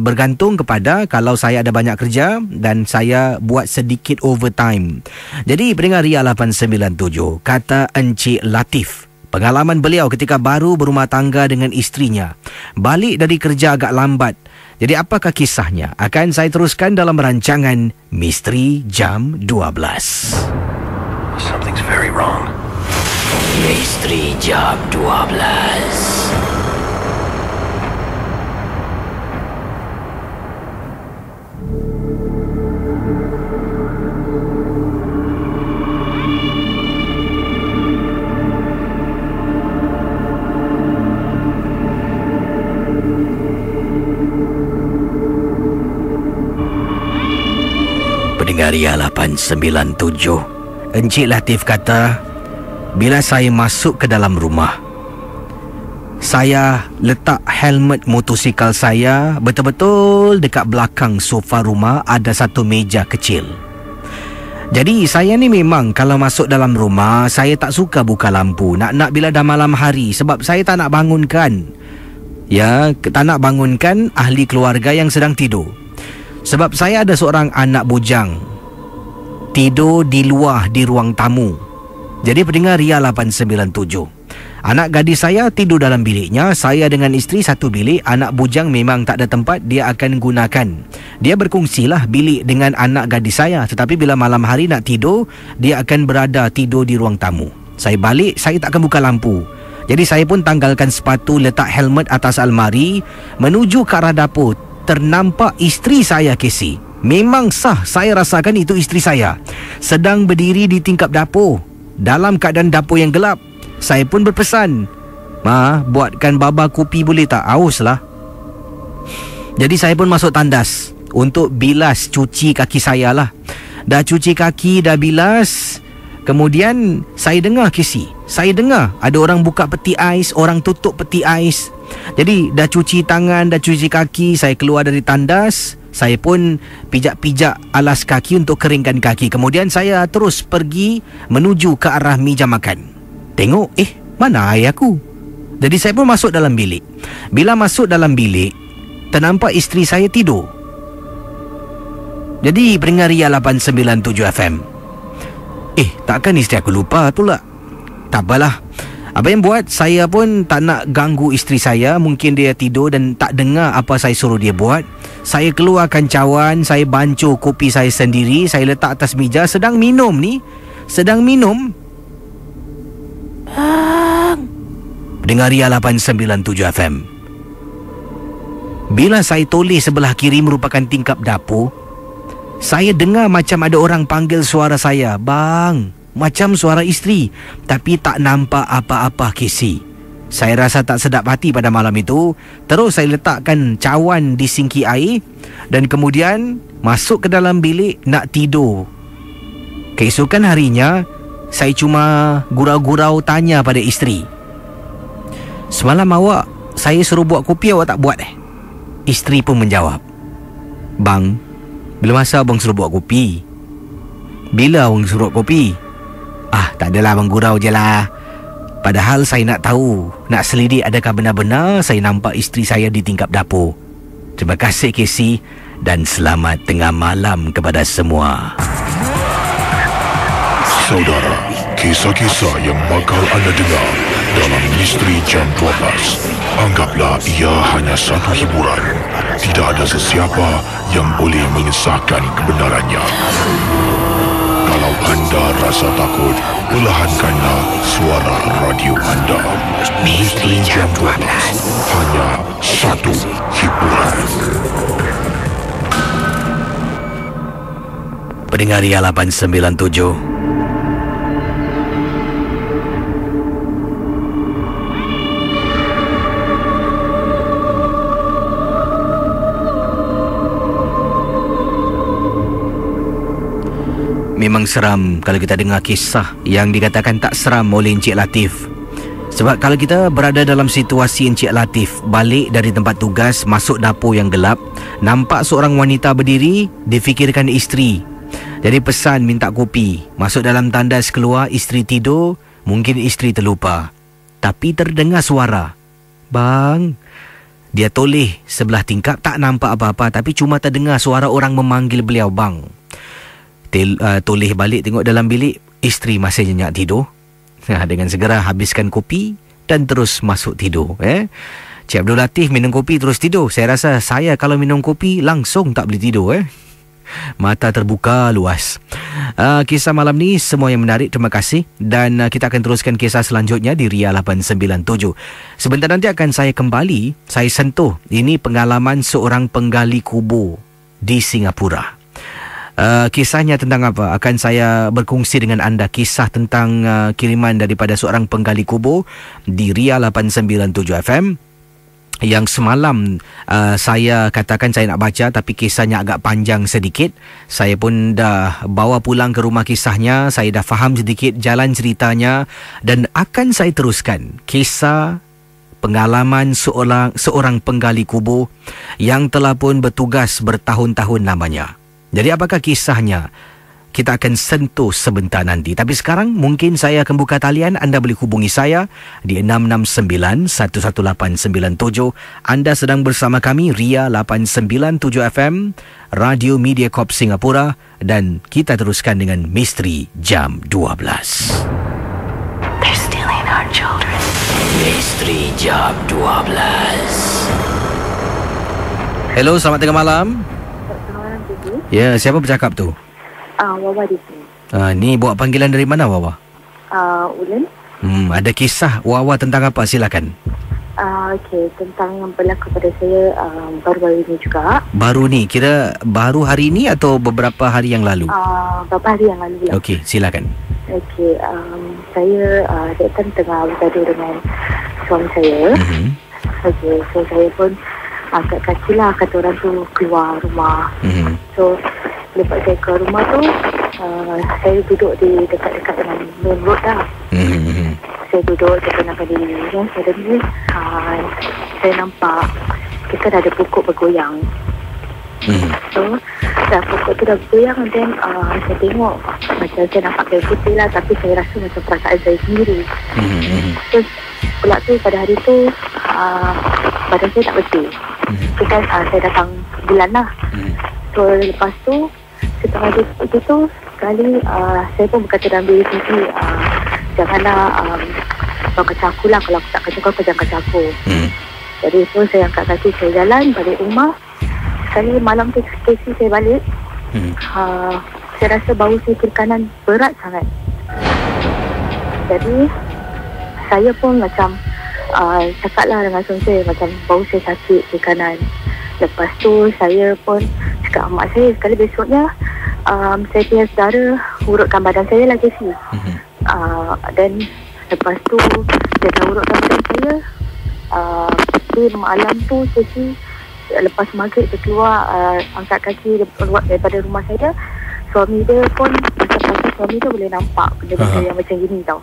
bergantung kepada kalau saya ada banyak kerja dan saya buat sedikit overtime. Jadi pendengar Ria 897, kata Encik Latif, pengalaman beliau ketika baru berumah tangga dengan istrinya, balik dari kerja agak lambat. Jadi apakah kisahnya? Akan saya teruskan dalam rancangan Misteri Jam 12. Something's very wrong. Misteri Jam 12. Pendengar Ria 897, Encik Latif kata, bila saya masuk ke dalam rumah, saya letak helmet motosikal saya betul-betul dekat belakang sofa rumah. Ada satu meja kecil. Jadi saya ni memang kalau masuk dalam rumah, saya tak suka buka lampu. Nak bila dah malam hari, sebab saya tak nak bangunkan, tak nak bangunkan ahli keluarga yang sedang tidur. Sebab saya ada seorang anak bujang tidur di luar di ruang tamu. Jadi pendengar Ria 897, anak gadis saya tidur dalam biliknya. Saya dengan isteri satu bilik. Anak bujang memang tak ada tempat dia akan gunakan. Dia berkongsilah bilik dengan anak gadis saya. Tetapi bila malam hari nak tidur, dia akan berada tidur di ruang tamu. Saya balik, saya tak akan buka lampu. Jadi saya pun tanggalkan sepatu, letak helmet atas almari, menuju ke arah dapur. Ternampak isteri saya, Casey. Memang sah saya rasakan itu isteri saya sedang berdiri di tingkap dapur dalam keadaan dapur yang gelap. Saya pun berpesan, "Ma, buatkan baba kopi boleh tak? Aus lah." Jadi saya pun masuk tandas untuk bilas cuci kaki saya lah. Dah cuci kaki, dah bilas. Kemudian saya dengar, Casey, saya dengar ada orang buka peti ais, orang tutup peti ais. Jadi dah cuci tangan, dah cuci kaki, saya keluar dari tandas. Saya pun pijak-pijak alas kaki untuk keringkan kaki. Kemudian saya terus pergi menuju ke arah meja makan. Tengok, mana air aku? Jadi saya pun masuk dalam bilik. Bila masuk dalam bilik, ternampak isteri saya tidur. Jadi pendengar Ria 897 FM, takkan isteri aku lupa pula? Tak apalah. Apa yang buat, saya pun tak nak ganggu isteri saya. Mungkin dia tidur dan tak dengar apa saya suruh dia buat. Saya keluarkan cawan, saya bancuh kopi saya sendiri, saya letak atas meja. Sedang minum. Pendengar Ria 897 FM, bila saya toleh sebelah kiri merupakan tingkap dapur, saya dengar macam ada orang panggil suara saya, "Bang." Macam suara isteri, tapi tak nampak apa-apa, Casey. Saya rasa tak sedap hati pada malam itu. Terus saya letakkan cawan di sinki air dan kemudian masuk ke dalam bilik nak tidur. Keesokan harinya, saya cuma gurau-gurau tanya pada isteri, "Semalam awak saya suruh buat kopi, awak tak buat?" Isteri pun menjawab, "Bang, bila masa abang suruh buat kopi? Bila abang suruh kopi?" Tak adalah, abang gurau je lah. Padahal saya nak tahu, nak selidik adakah benar-benar saya nampak isteri saya di tingkap dapur. Terima kasih, Casey, dan selamat tengah malam kepada semua. Saudara, kisah-kisah yang bakal anda dengar dalam Misteri Jam 12, anggaplah ia hanya satu hiburan. Tidak ada sesiapa yang boleh mengesahkan kebenarannya. Kalau anda rasa takut, perlahankanlah suara radio anda. Misteri Jam 12, hanya satu hiburan. Pendengar Ria 897, memang seram kalau kita dengar kisah yang dikatakan tak seram oleh Encik Latif. Sebab kalau kita berada dalam situasi Encik Latif balik dari tempat tugas, masuk dapur yang gelap, nampak seorang wanita berdiri, difikirkan isteri. Jadi pesan minta kopi. Masuk dalam tandas, keluar, isteri tidur. Mungkin isteri terlupa. Tapi terdengar suara, "Bang." Dia toleh sebelah tingkap, tak nampak apa-apa, tapi cuma terdengar suara orang memanggil beliau, "Bang." Toleh balik tengok dalam bilik, isteri masih nyenyak tidur. Dengan segera habiskan kopi dan terus masuk tidur. Cik Abdul Latif minum kopi terus tidur. Saya rasa saya kalau minum kopi langsung tak boleh tidur. Mata terbuka luas. Kisah malam ni semua yang menarik. Terima kasih. Dan kita akan teruskan kisah selanjutnya di Ria 897. Sebentar nanti akan saya kembali. Saya sentuh. Ini pengalaman seorang penggali kubur di Singapura. Kisahnya tentang apa? Akan saya berkongsi dengan anda kisah tentang kiriman daripada seorang penggali kubur di Ria 897 FM. Yang semalam saya katakan saya nak baca, tapi kisahnya agak panjang sedikit. Saya pun dah bawa pulang ke rumah kisahnya. Saya dah faham sedikit jalan ceritanya. Dan akan saya teruskan kisah pengalaman seorang penggali kubur yang telah pun bertugas bertahun-tahun namanya. Jadi apakah kisahnya? Kita akan sentuh sebentar nanti. Tapi sekarang mungkin saya akan buka talian. Anda boleh hubungi saya di 669-11897. Anda sedang bersama kami Ria 897 FM, Radio Mediacorp Singapura, dan kita teruskan dengan Misteri Jam 12. They're stealing our children. Misteri Jam 12. Hello, selamat tengah malam. Ya, siapa bercakap tu? Wawa di sini. Ni bawa panggilan dari mana, Wawa? Ulen. Ada kisah Wawa tentang apa? Silakan. Okey, tentang yang berlaku pada saya baru-baru ini juga. Baru ni? Kira baru hari ni atau beberapa hari yang lalu? Beberapa hari yang lalu lah. Okey, silakan. Okey, saya tengah bergaduh dengan suami saya. Okey, so saya pun agak kacil lah kata orang tu keluar rumah. So lepas saya keluar rumah tu, saya duduk di dekat-dekat dengan main road lah. Saya duduk, saya tenangkan diri. Suddenly, saya nampak kita dah ada pokok bergoyang. So, dah pokok tu dah bergoyang. And then, saya tengok macam saya nampak kain putih lah. Tapi saya rasa macam perasaan saya sendiri. Terus, pula tu pada hari tu, badan saya tak bersih. So kan, saya datang bulan lah. So, lepas tu, setelah itu sekali saya pun berkata dalam diri sendiri, janganlah kau kacau aku lah. Kalau aku tak kacau kau jangan kacau aku. Jadi so saya angkat kaki, saya jalan balik rumah. Sekali malam tu Casey saya balik, saya rasa bau saya kiri kanan berat sangat. Jadi saya pun macam cakap lah dengan suami saya, macam bau saya sakit kiri kanan. Lepas tu saya pun cakap mak saya, sekali besoknya saya punya saudara urutkan badan saya lah, Casey. Dan lepas tu dia dah urutkan badan saya. Tapi malam tu Casey, lepas maghrib dia keluar, angkat kaki daripada rumah saya. Suami dia pun macam suami dia boleh nampak benda-benda yang macam gini tau.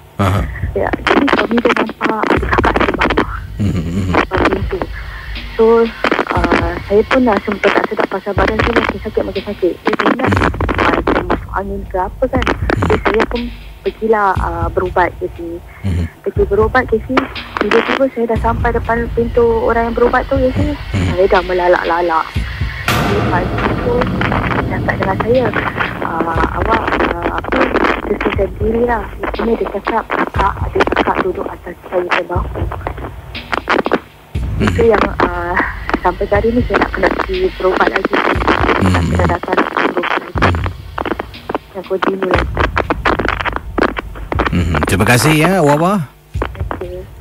Ya, jadi suami dia nampak ada kakak di bawah. Lepas tu so saya pun dah sempat tak sedap pasal badan saya makin sakit. Saya ingat macam masuk angin ke apa kan. Jadi saya pun pergilah berubat. Pergi berubat Casey. Tiba-tiba saya dah sampai depan pintu orang yang berubat tu Casey. Saya dah melalak-lalak. Lepas tu cakap dengan saya, awak sesuai diri lah. Ini dia cakap kakak duduk atas saya ke bahu. Itu yang sampai hari ni saya nak kena pergi berubat lagi. Saya dah datang berubat lagi. Yang continue lah. Terima kasih ya Wawa.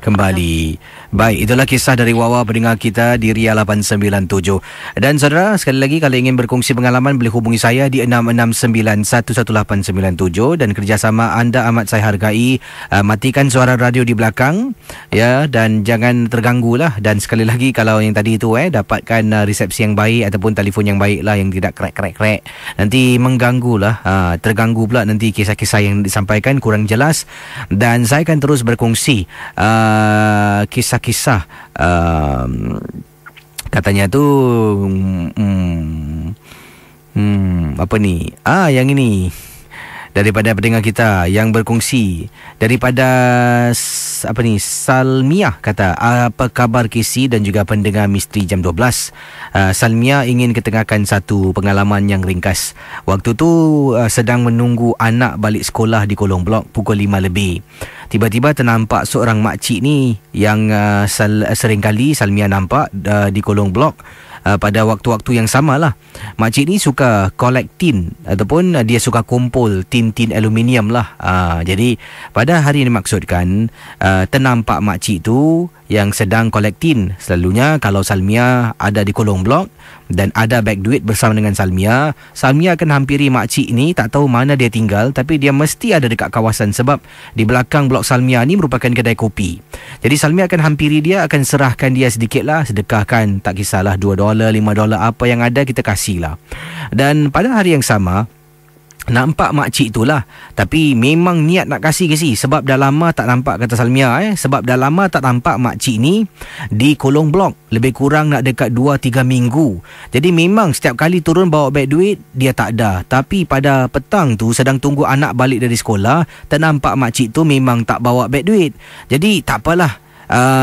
Kembali. Baik, itulah kisah dari Wawa, pendengar kita di Ria 897. Dan saudara, sekali lagi kalau ingin berkongsi pengalaman boleh hubungi saya di 669-11897. Dan kerjasama anda amat saya hargai. Matikan suara radio di belakang ya, dan jangan terganggu lah. Dan sekali lagi kalau yang tadi itu dapatkan resepsi yang baik ataupun telefon yang baik lah, yang tidak krek-krek, nanti mengganggu lah. Terganggu pula nanti kisah-kisah yang disampaikan kurang jelas. Dan saya akan terus berkongsi kisah katanya tu apa ni? Yang ini daripada pendengar kita yang berkongsi daripada apa ni, Salmia kata, apa khabar Casey dan juga pendengar Misteri Jam 12. Salmia ingin ketengahkan satu pengalaman yang ringkas. Waktu tu sedang menunggu anak balik sekolah di kolong blok pukul 5 lebih. Tiba-tiba ternampak seorang makcik ni yang seringkali Salmia nampak di kolong blok. pada waktu-waktu yang samalah. Makcik ni suka collect tin ataupun dia suka kumpul tin-tin aluminium lah. Jadi pada hari ini maksudkan ternampak makcik tu yang sedang collect tin. Selalunya kalau Salmia ada di kolong blok dan ada beg duit bersama dengan Salmia akan hampiri makcik ni, tak tahu mana dia tinggal, tapi dia mesti ada dekat kawasan sebab di belakang blok Salmia ni merupakan kedai kopi. Jadi Salmia akan hampiri dia, akan serahkan dia sedikit lah, sedekahkan, tak kisahlah $2, $5, apa yang ada kita kasih lah. Dan pada hari yang sama nampak makcik tu lah, tapi memang niat nak kasih ke si, sebab dah lama tak nampak, kata Salmia sebab dah lama tak nampak makcik ni di kolong blok, lebih kurang nak dekat 2-3 minggu. Jadi memang setiap kali turun bawa beg duit dia tak ada, tapi pada petang tu sedang tunggu anak balik dari sekolah, ternampak makcik tu memang tak bawa beg duit. Jadi tak apalah,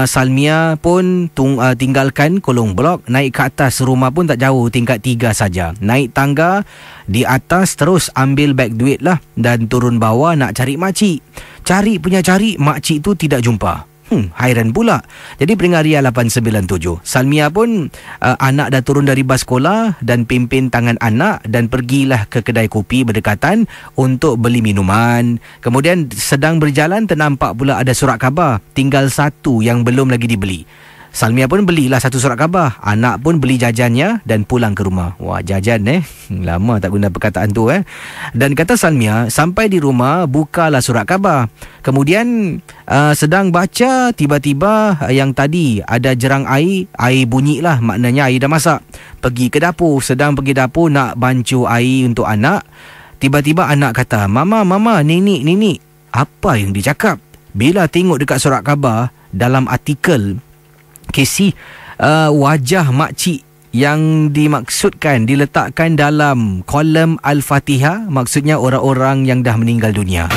Salmia pun tinggalkan kolong blok, naik ke atas rumah pun tak jauh, tingkat 3 saja. Naik tangga di atas, terus ambil beg duit lah dan turun bawah nak cari makcik. Cari makcik tu tidak jumpa. Hairan pula. Jadi Peringaria 897, Salmia pun anak dah turun dari bas sekolah dan pimpin tangan anak dan pergilah ke kedai kopi berdekatan untuk beli minuman. Kemudian sedang berjalan ternampak pula ada surat khabar, tinggal satu yang belum lagi dibeli. Salmia pun belilah satu surat khabar, anak pun beli jajannya dan pulang ke rumah. Wah, jajan lama tak guna perkataan tu Dan kata Salmia, sampai di rumah bukalah surat khabar. Kemudian sedang baca, tiba-tiba yang tadi ada jerang air bunyi lah, maknanya air dah masak. Pergi ke dapur, sedang pergi dapur nak bancu air untuk anak. Tiba-tiba anak kata, Mama, Nini. Apa yang dicakap? Bila tengok dekat surat khabar dalam artikel Casey, wajah makcik yang dimaksudkan diletakkan dalam kolom Al-Fatihah, maksudnya orang-orang yang dah meninggal dunia.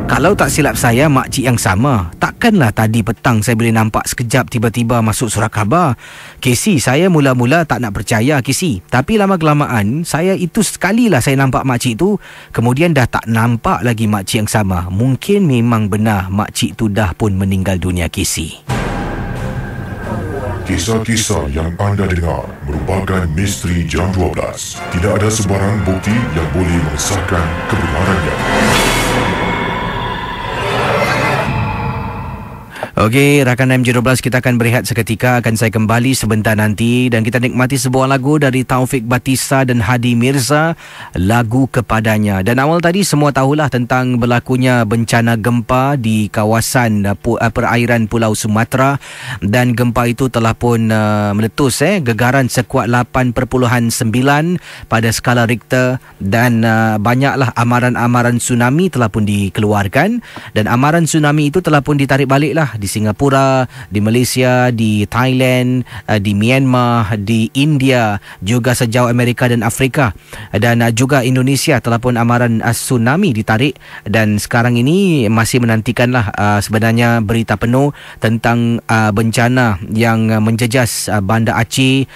Kalau tak silap saya, makcik yang sama. Takkanlah tadi petang saya boleh nampak sekejap tiba-tiba masuk surat khabar. Casey, saya mula-mula tak nak percaya, Casey. Tapi lama-kelamaan, saya itu sekalilah saya nampak makcik tu, kemudian dah tak nampak lagi makcik yang sama. Mungkin memang benar makcik tu dah pun meninggal dunia, Casey. Kisah-kisah yang anda dengar merupakan misteri jam 12. Tidak ada sebarang bukti yang boleh mengesahkan kebenarannya. Okey, rakan MJ12, kita akan berehat seketika. Akan saya kembali sebentar nanti dan kita nikmati sebuah lagu dari Taufik Batisa dan Hadi Mirza, lagu Kepadanya. Dan awal tadi semua tahulah tentang berlakunya bencana gempa di kawasan perairan Pulau Sumatera, dan gempa itu telah pun meletus gegaran sekuat 8.9 pada skala Richter, dan banyaklah amaran-amaran tsunami telah pun dikeluarkan, dan amaran tsunami itu telah pun ditarik baliklah di Singapura, di Malaysia, di Thailand, di Myanmar, di India, juga sejauh Amerika dan Afrika, dan juga Indonesia telah pun amaran tsunami ditarik. Dan sekarang ini masih menantikanlah sebenarnya berita penuh tentang bencana yang menjejas Banda Aceh,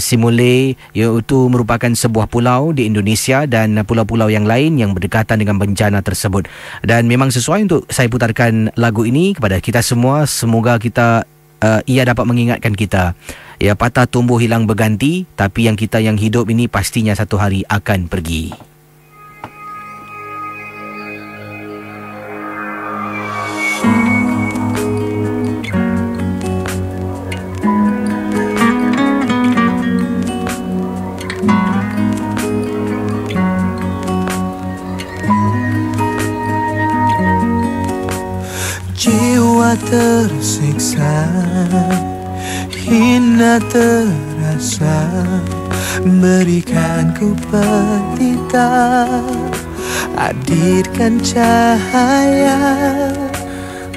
Simule, iaitu merupakan sebuah pulau di Indonesia, dan pulau-pulau yang lain yang berdekatan dengan bencana tersebut. Dan memang sesuai untuk saya putarkan lagu ini kepada kita semua. Semoga kita ia dapat mengingatkan kita, ya, patah tumbuh hilang berganti, tapi yang kita yang hidup ini pastinya satu hari akan pergi. Tersiksa, hina terasa, berikan ku petita, hadirkan cahaya.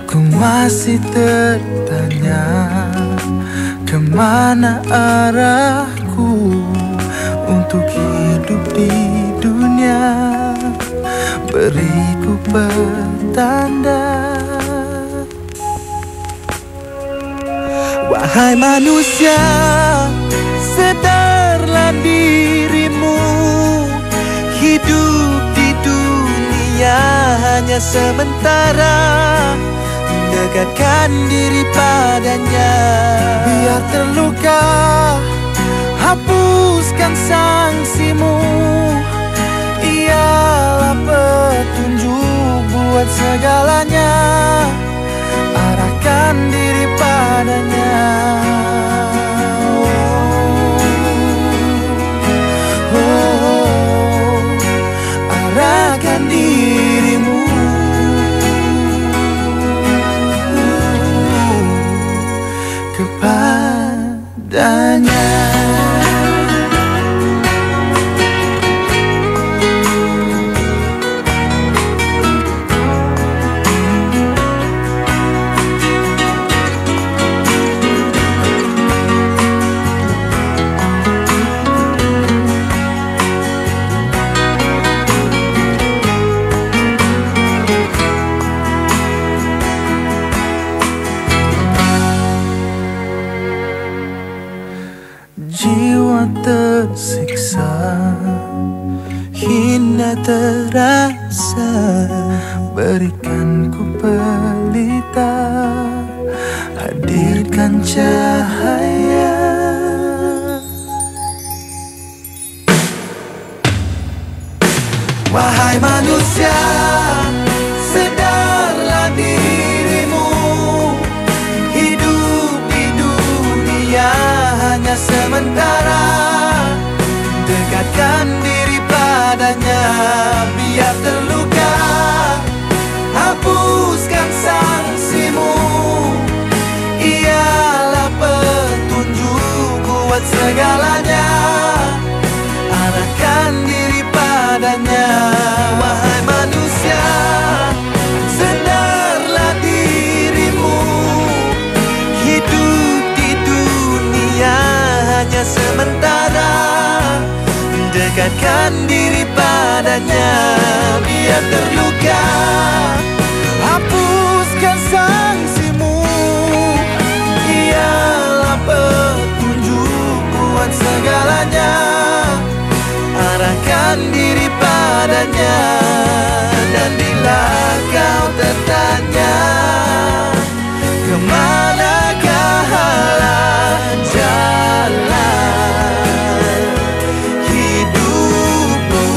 Ku masih tertanya, kemana arahku untuk hidup di dunia. Beriku petanda. Wahai manusia, sedarlah dirimu. Hidup di dunia hanya sementara. Dekatkan diri padanya. Biar terluka hapuskan sanksimu. Ialah petunjuk buat segalanya, arahkan diri padanya. Arahkan dirimu kepadanya. Jiwa tersiksa, hina terasa, berikan ku pelita, hadirkan cahaya. Wahai manusia, sedarlah dirimu, hidup di dunia hanya sementara. Dekatkan diri padanya, biar terluka, hapuskan sanksimu. Ialah petunjuk buat segalanya, arahkan diri padanya. Wahai manusia, sedarlah dirimu, hidup di dunia hanya sementara. Dekatkan diri padanya, biar terluka, hapuskan sanksimu. Ialah petunjuk buat segalanya, arahkan diri padanya. Dan bila kau tertanya, kemanakah jalan hidupmu,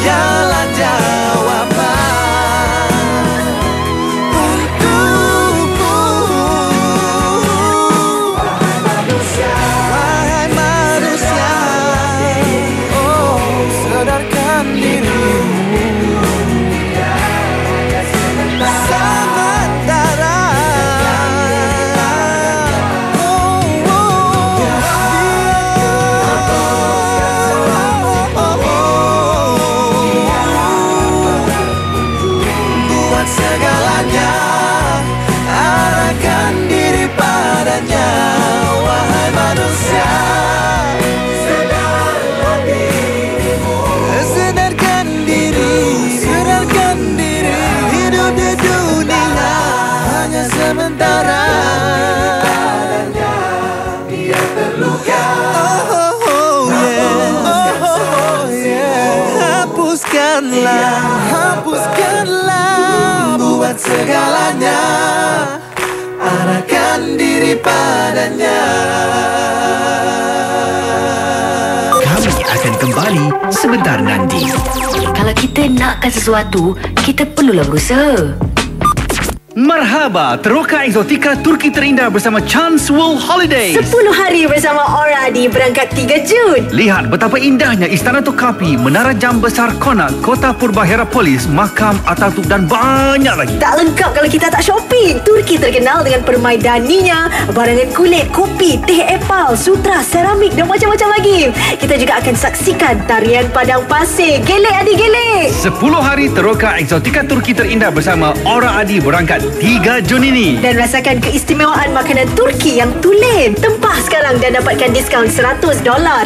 ialah jawaban untukmu. Wahai manusia, oh, sadarkan dirimu, sementara. Buat segalanya, arahkan diri padanya. Wahai manusia, sedarkan dirimu, sedarkan diri, sedarkan diri. Hidup di dunia hanya sementara, dia terluka. Hapuskanlah, hapuskanlah buat segalanya, arahkan diri padanya. Kami akan kembali sebentar nanti. Kalau kita nakkan sesuatu, kita perlulah berusaha. Marhaba, teroka eksotika Turki terindah bersama Chance World Holidays. 10 hari bersama Oradi berangkat 3 Jun. Lihat betapa indahnya Istana Tokapi, Menara Jam Besar Konak, Kota Purba Hierapolis, Makam Atatürk dan banyak lagi. Tak lengkap kalau kita tak shopping. Turki terkenal dengan permaidaninya, barangan kulit, kopi, teh epal, sutra, seramik dan macam-macam lagi. Kita juga akan saksikan tarian padang pasir. Gelek Adi, gelek. 10 hari teroka eksotika Turki terindah bersama Ora Adi berangkat 3 Jun ini. Dan rasakan keistimewaan makanan Turki yang tulen. Tempah sekarang dan dapatkan diskaun $100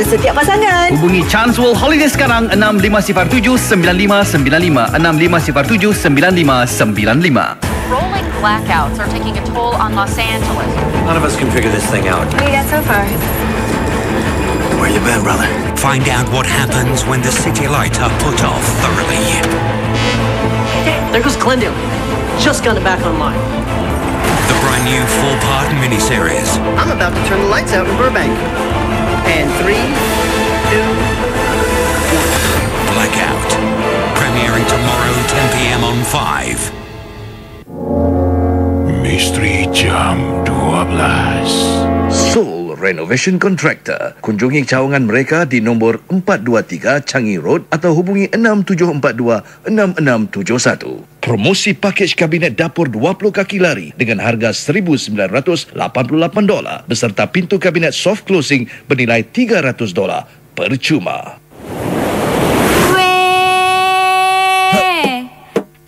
setiap pasangan. Hubungi Chance World Holidays sekarang 6507-9595 6507-9595. Rolling blackouts are taking a toll on Los Angeles. None of us can figure this thing out. What do you got so far? Where you been, brother? Find out what happens when the city lights are put off thoroughly. Hey, there goes Glendale. Just got it back online. The brand new 4-part miniseries. I'm about to turn the lights out in Burbank. And 3, 2, Blackout. Premiering tomorrow 10 p.m. on 5. Misteri Jam 12. Soul Renovation Contractor. Kunjungi cawangan mereka di nombor 423 Changi Road atau hubungi 6742-6671. Promosi pakej kabinet dapur 20 kaki lari dengan harga $1,988 beserta pintu kabinet soft closing bernilai $300 percuma. Weh,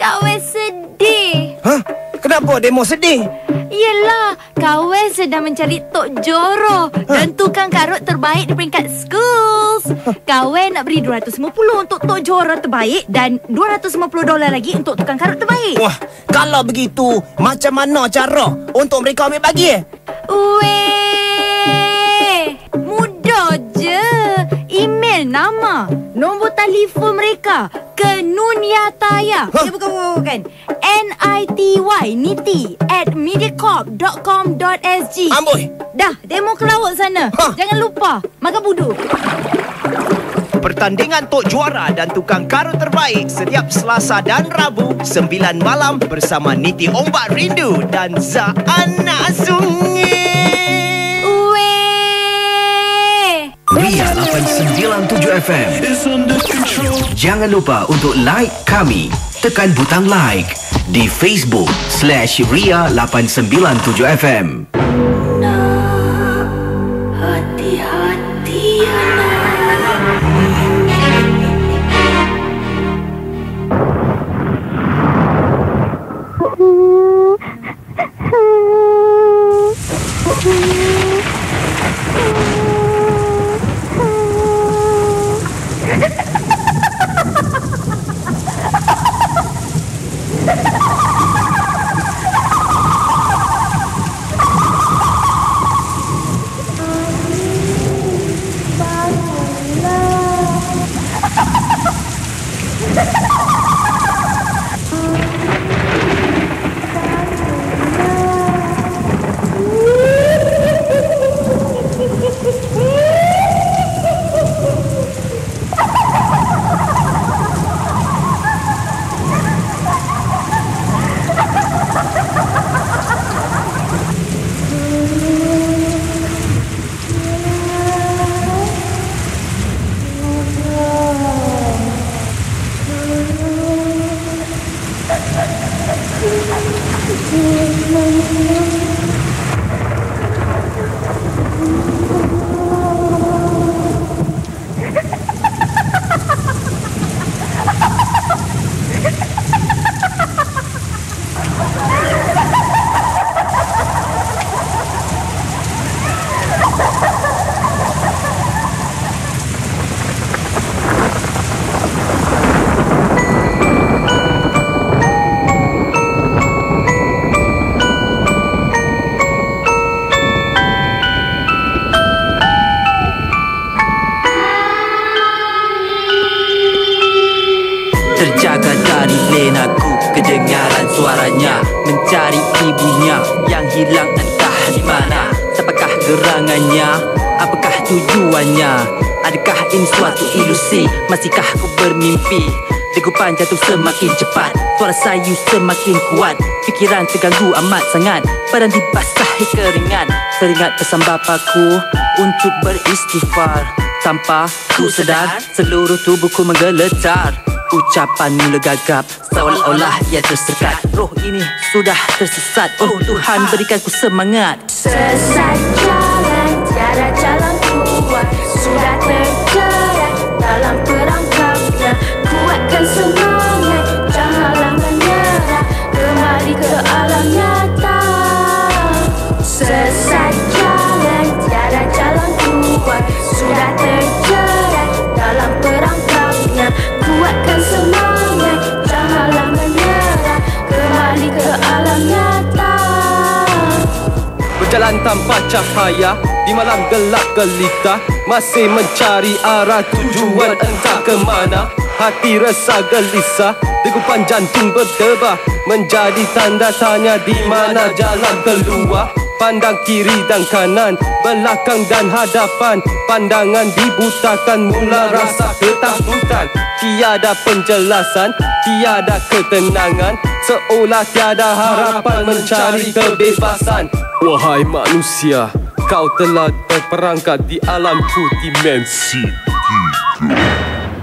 kawan sedih. Hah? Kenapa demo sedih? Yelah, kawan sedang mencari Tok Joro dan tukang karut terbaik di peringkat schools. Kawan nak beri $250 untuk Tok Joro terbaik dan $250 lagi untuk tukang karut terbaik. Wah, kalau begitu, macam mana cara untuk mereka ambil bagi? Weh, mudah je. Email nama, nombor telefon mereka ke Nunyataya. Bukan. NITY@mediacorp.com.sg. Amboi. Dah, demo ke laut sana. Jangan lupa makan budu. Pertandingan Tok Juara dan tukang karut terbaik setiap Selasa dan Rabu 9 malam bersama Niti Ombak Rindu dan Zaana Sungai. Ria 897 FM. Jangan lupa untuk like kami. Tekan butang like di Facebook/Ria 897 FM. Hati-hati Terjaga dari lenaku, kedengaran suaranya, mencari ibunya yang hilang entah di mana. Siapakah gerangannya? Apakah tujuannya? Adakah ini suatu ilusi? Masihkah ku bermimpi? Degupan jantung semakin cepat, suara sayu semakin kuat. Fikiran terganggu amat sangat, badan dibasahi keringat. Teringat pesan bapaku untuk beristighfar. Tanpa ku sedar, seluruh tubuhku menggeletar. Ucapan mula gagap, seolah-olah ia tersekat. Roh ini sudah tersesat. Oh Tuhan, berikan ku semangat. Sesat jalan, tiada jalan keluar. Sudah terjerat dalam perangkapnya. Kuatkan semangat, janganlah menyerah. Kembali ke alam nyata. Sesat jalan, tiada jalan keluar. Sudah terjerat dalam perangkapnya. Kuatkan semangat, janganlah menyerah. Kembali ke alam nyata. Berjalan tanpa cahaya di malam gelap gelita, masih mencari arah tujuan entah ke mana. Hati rasa gelisah, degupan jantung berdebar, menjadi tanda tanya di mana jalan keluar. Pandang kiri dan kanan, belakang dan hadapan. Pandangan dibutakan, mula rasa ketakutan. Tiada penjelasan, tiada ketenangan, seolah tiada harapan mencari kebebasan. Wahai manusia, kau telah berperangkat di alam dimensi.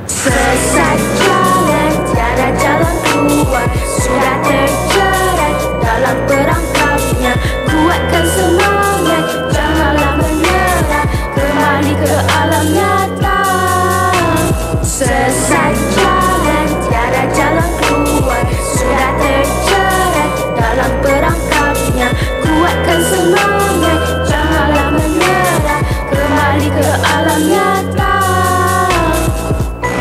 Sesat jalan, tiada jalan keluar. Sudah terjerat dalam perangkapnya. Kuatkan semangat, janganlah menyerah. Kembali ke alam nyata. Sesat jalan, tiada jalan keluar. Sudah terjerat dalam perangkapnya. Kuatkan semangat, janganlah menyerah. Kembali ke alam nyata.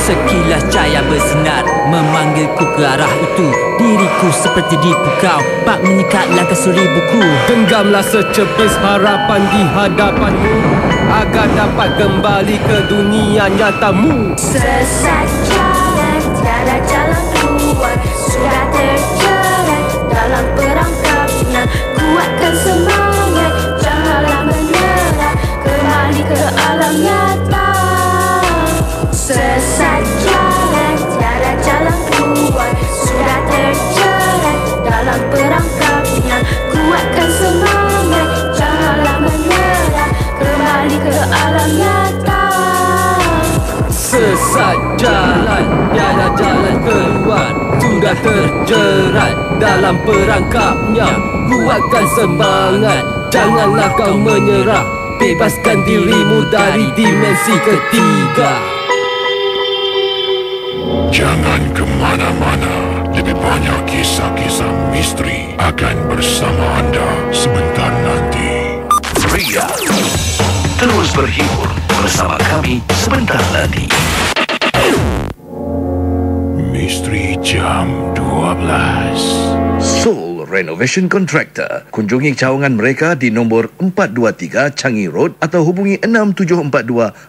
Sekilas cahaya bersinar memanggilku ke arah itu. Diriku seperti dipukau, bak menyekatlah ke seribuku. Genggamlah secepis harapan di hadapanmu, agar dapat kembali ke dunia nyatamu. Sesat jalan, tiada jalan keluar. Sudah terjerat dalam perangkapnya. Kuatkan semangat, janganlah menyerah. Kembali ke alam nyata. Sesat jalan, tiada jalan keluar. Sudah terjerat dalam perangkapnya. Kuatkan semangat, janganlah menyerah. Kembali ke alam nyata. Sesat jalan, tiada jalan keluar. Sudah terjerat dalam perangkapnya. Kuatkan semangat, janganlah kau menyerah. Bebaskan dirimu dari dimensi ketiga. Jangan ke mana-mana. Lebih banyak kisah-kisah misteri akan bersama anda sebentar nanti. Ria, terus berhibur bersama kami sebentar lagi. Misteri Jam 12. Soul Renovation Contractor. Kunjungi cawangan mereka di nombor 423 Changi Road atau hubungi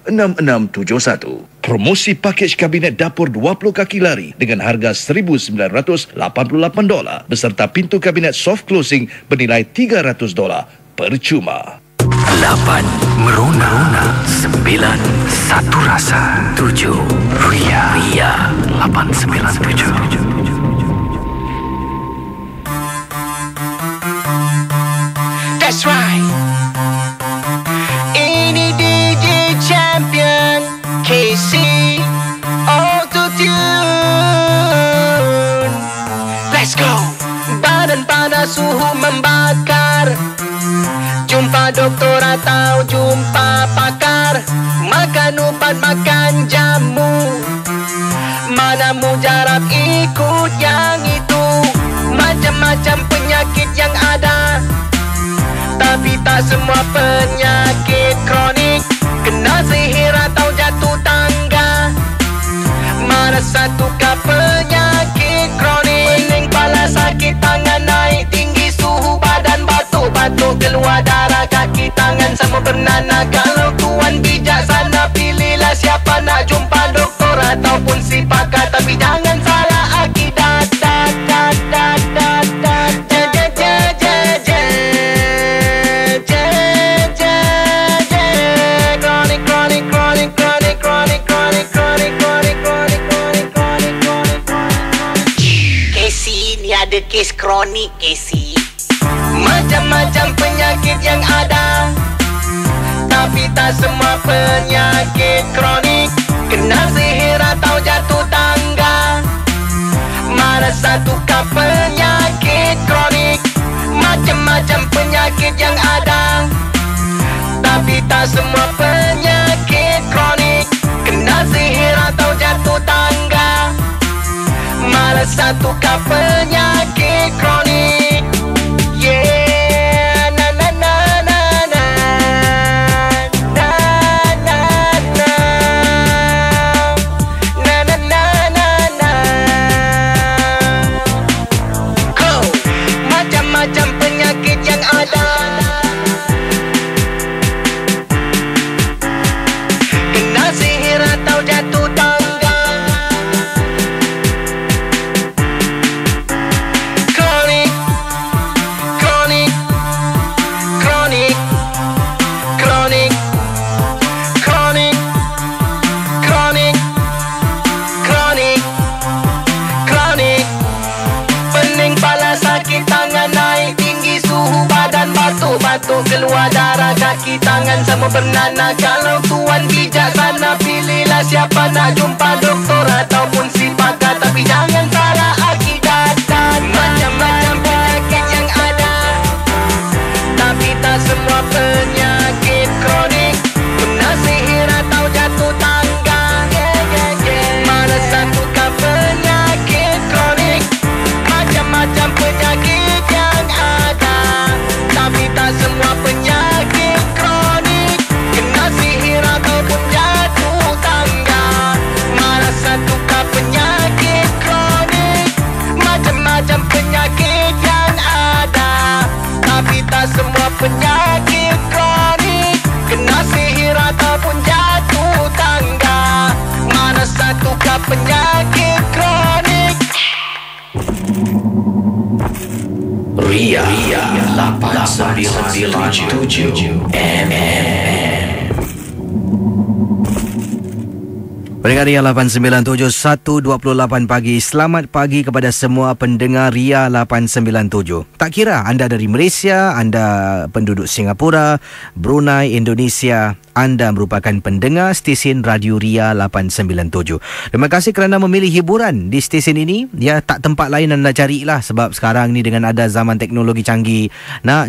6742-6671. Promosi pakej kabinet dapur 20 kaki lari dengan harga $1,988 beserta pintu kabinet soft closing bernilai $300 percuma. 8 Merona 9 Satu Rasa 7 Ria 897. That's right. Ini DJ Champion KC Auto-Tune. Let's go. Badan panas, suhu membakar. Jumpa doktor atau jumpa pakar. Makan ubat, makan jamu. Mana mujarab ikut yang itu. Macam-macam penyakit yang ada, tapi tak semua penyakit kronik. Kena sihir atau jatuh tangga. Mana satukah penyakit kronik? Pening kepala, sakit tangan, naik tinggi suhu badan, batuk-batuk, keluar darah, kaki tangan semua bernanah. Kalau tuan bijaksana, pilihlah siapa nak jumpa doktor ataupun si pakar. Tapi jangan salah akidat. Ada kes kronik, Casey. Macam-macam penyakit yang ada, tapi tak semua penyakit kronik. Kena sihir atau jatuh tangga. Mana satukah penyakit kronik? Macam-macam penyakit yang ada, tapi tak semua penyakit kronik. Kena sihir atau jatuh tangga. Mana satukah penyakit kronik? Yeah, na na na na na na na na na na na na na. Go. Macam-macam penyakit yang ada, kena sihir atau jatuh tangga. darah, kaki tangan semua bernanah. Kalau tuan bijaksana, pilihlah siapa nak jumpa, doktor ataupun si pakar. Tapi jangan salah akidat. Dan macam-macam penyakit yang ada, tapi tak semua penyakit kronik. Kena sihir atau jatuh tangga, mana satukah penyakit kronik? Macam-macam penyakit yang ada, tapi tak semua penyakit kronik. Kena sihir ataupun jatuh tangga, mana satukah penyakit kronik? Macam-macam penyakit yang ada, tapi tak semua penyakit kronik. Kena sihir ataupun jatuh tangga, mana satukah penyakit kronik? Ria 897 MM. Pendengar Ria 897 1:28 pagi. Selamat pagi kepada semua pendengar Ria 897. Tak kira anda dari Malaysia, anda penduduk Singapura, Brunei, Indonesia, anda merupakan pendengar stesen Radio Ria 897. Terima kasih kerana memilih hiburan di stesen ini. Ya, tak tempat lain anda carilah, sebab sekarang ni dengan ada zaman teknologi canggih, nak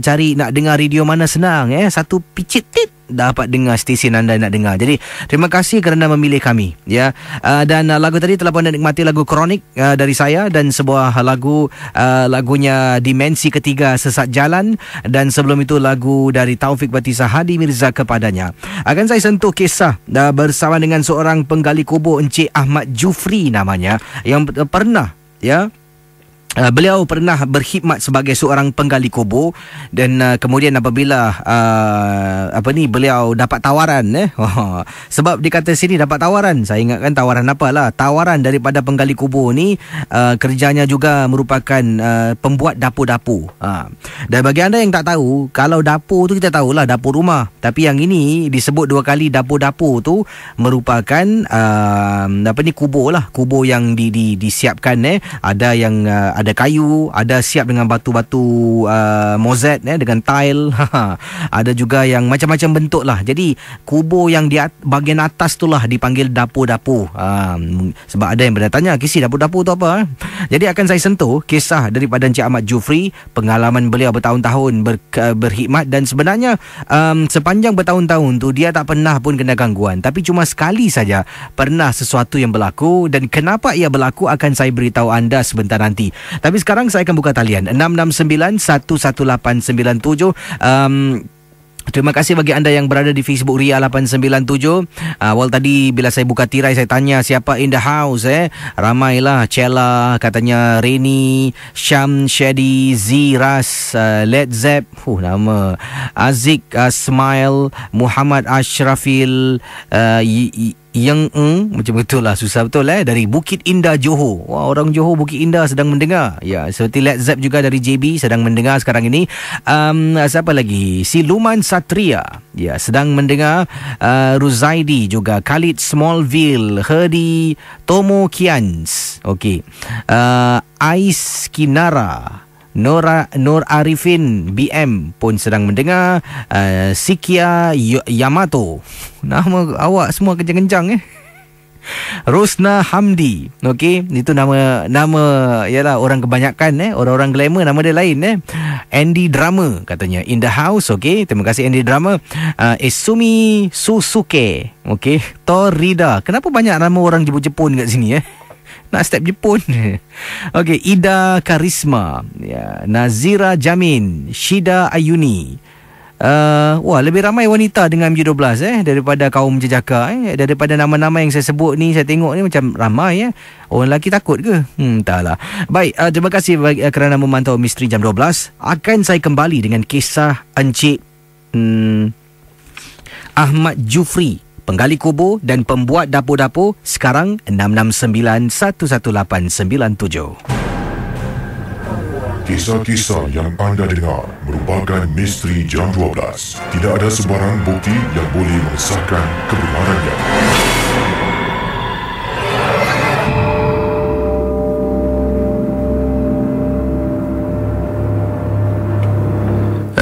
dengar radio mana senang. Satu picit tit dapat dengar stesen anda nak dengar. Jadi terima kasih kerana memilih kami, ya. Dan lagu tadi telah pun nikmati lagu Kronik dari saya, dan sebuah lagunya Dimensi Ketiga Sesat Jalan, dan sebelum itu lagu dari Taufik Batisah Hadi Mirza Kepadanya. Akan saya sentuh kisah bersama dengan seorang penggali kubur, Encik Ahmad Jufri namanya, yang pernah, ya, beliau pernah berkhidmat sebagai seorang penggali kubur, dan kemudian apabila beliau dapat tawaran, sebab dikata sini dapat tawaran, saya ingatkan tawaran apalah, tawaran daripada penggali kubur ni, kerjanya juga merupakan pembuat dapur-dapur. Dan bagi anda yang tak tahu, kalau dapur tu kita tahulah dapur rumah, tapi yang ini disebut dua kali dapur-dapur tu merupakan kubur lah, kubur yang disiapkan, ada yang ada kayu, ada siap dengan batu-batu mozet, dengan tile. Ada juga yang macam-macam bentuk lah. Jadi kubur yang di bahagian atas tu lah dipanggil dapur-dapur. Sebab ada yang bertanya, kisi dapur-dapur tu apa? Jadi akan saya sentuh kisah daripada Encik Ahmad Jufri, pengalaman beliau bertahun-tahun berkhidmat, dan sebenarnya sepanjang bertahun-tahun tu dia tak pernah pun kena gangguan, tapi cuma sekali saja pernah sesuatu yang berlaku, dan kenapa ia berlaku akan saya beritahu anda sebentar nanti. Tapi sekarang saya akan buka talian 669-11897. Terima kasih bagi anda yang berada di Facebook Ria 897. Awal tadi bila saya buka tirai, saya tanya siapa in the house. Ramailah. Cella katanya, Reni, Syam, Shady, Ziras, Led Zepp, nama Azik, Smile, Muhammad Ashrafil, macam betul lah, susah betul dari Bukit Indah, Johor. Wah, orang Johor Bukit Indah sedang mendengar. Ya, seperti Led Zepp juga dari JB sedang mendengar sekarang ini. Siapa lagi? Si Luman Satria, ya, sedang mendengar. Ruzaidi juga, Khalid Smallville, Herdi, Tomo Kians, okey. Ais Kinara, Nur Arifin BM pun sedang mendengar. Sikia Yamato, nama awak semua kencang-kencang. Rosna Hamdi, okey, itu nama ialah orang kebanyakan, orang-orang glamour nama dia lain. Andy Drama katanya in the house, okey, terima kasih Andy Drama. Esumi Susuke, okey. Torida, kenapa banyak nama orang Jepun kat sini nak step Jepun. Okey, Ida Karisma, ya, Nazira Jamin, Shida Ayuni. Wah, lebih ramai wanita dengan MJ12 daripada kaum jejaka. Daripada nama-nama yang saya sebut ni, saya tengok ni macam ramai. Orang lelaki takut ke? Entahlah. Baik, terima kasih kerana memantau Misteri Jam 12. Akan saya kembali dengan kisah Encik Ahmad Jufri, penggali kubur dan pembuat dapur-dapur. Sekarang 669-11897. Kisah-kisah yang anda dengar merupakan misteri Jam 12. Tidak ada sebarang bukti yang boleh mengesahkan kebenarannya.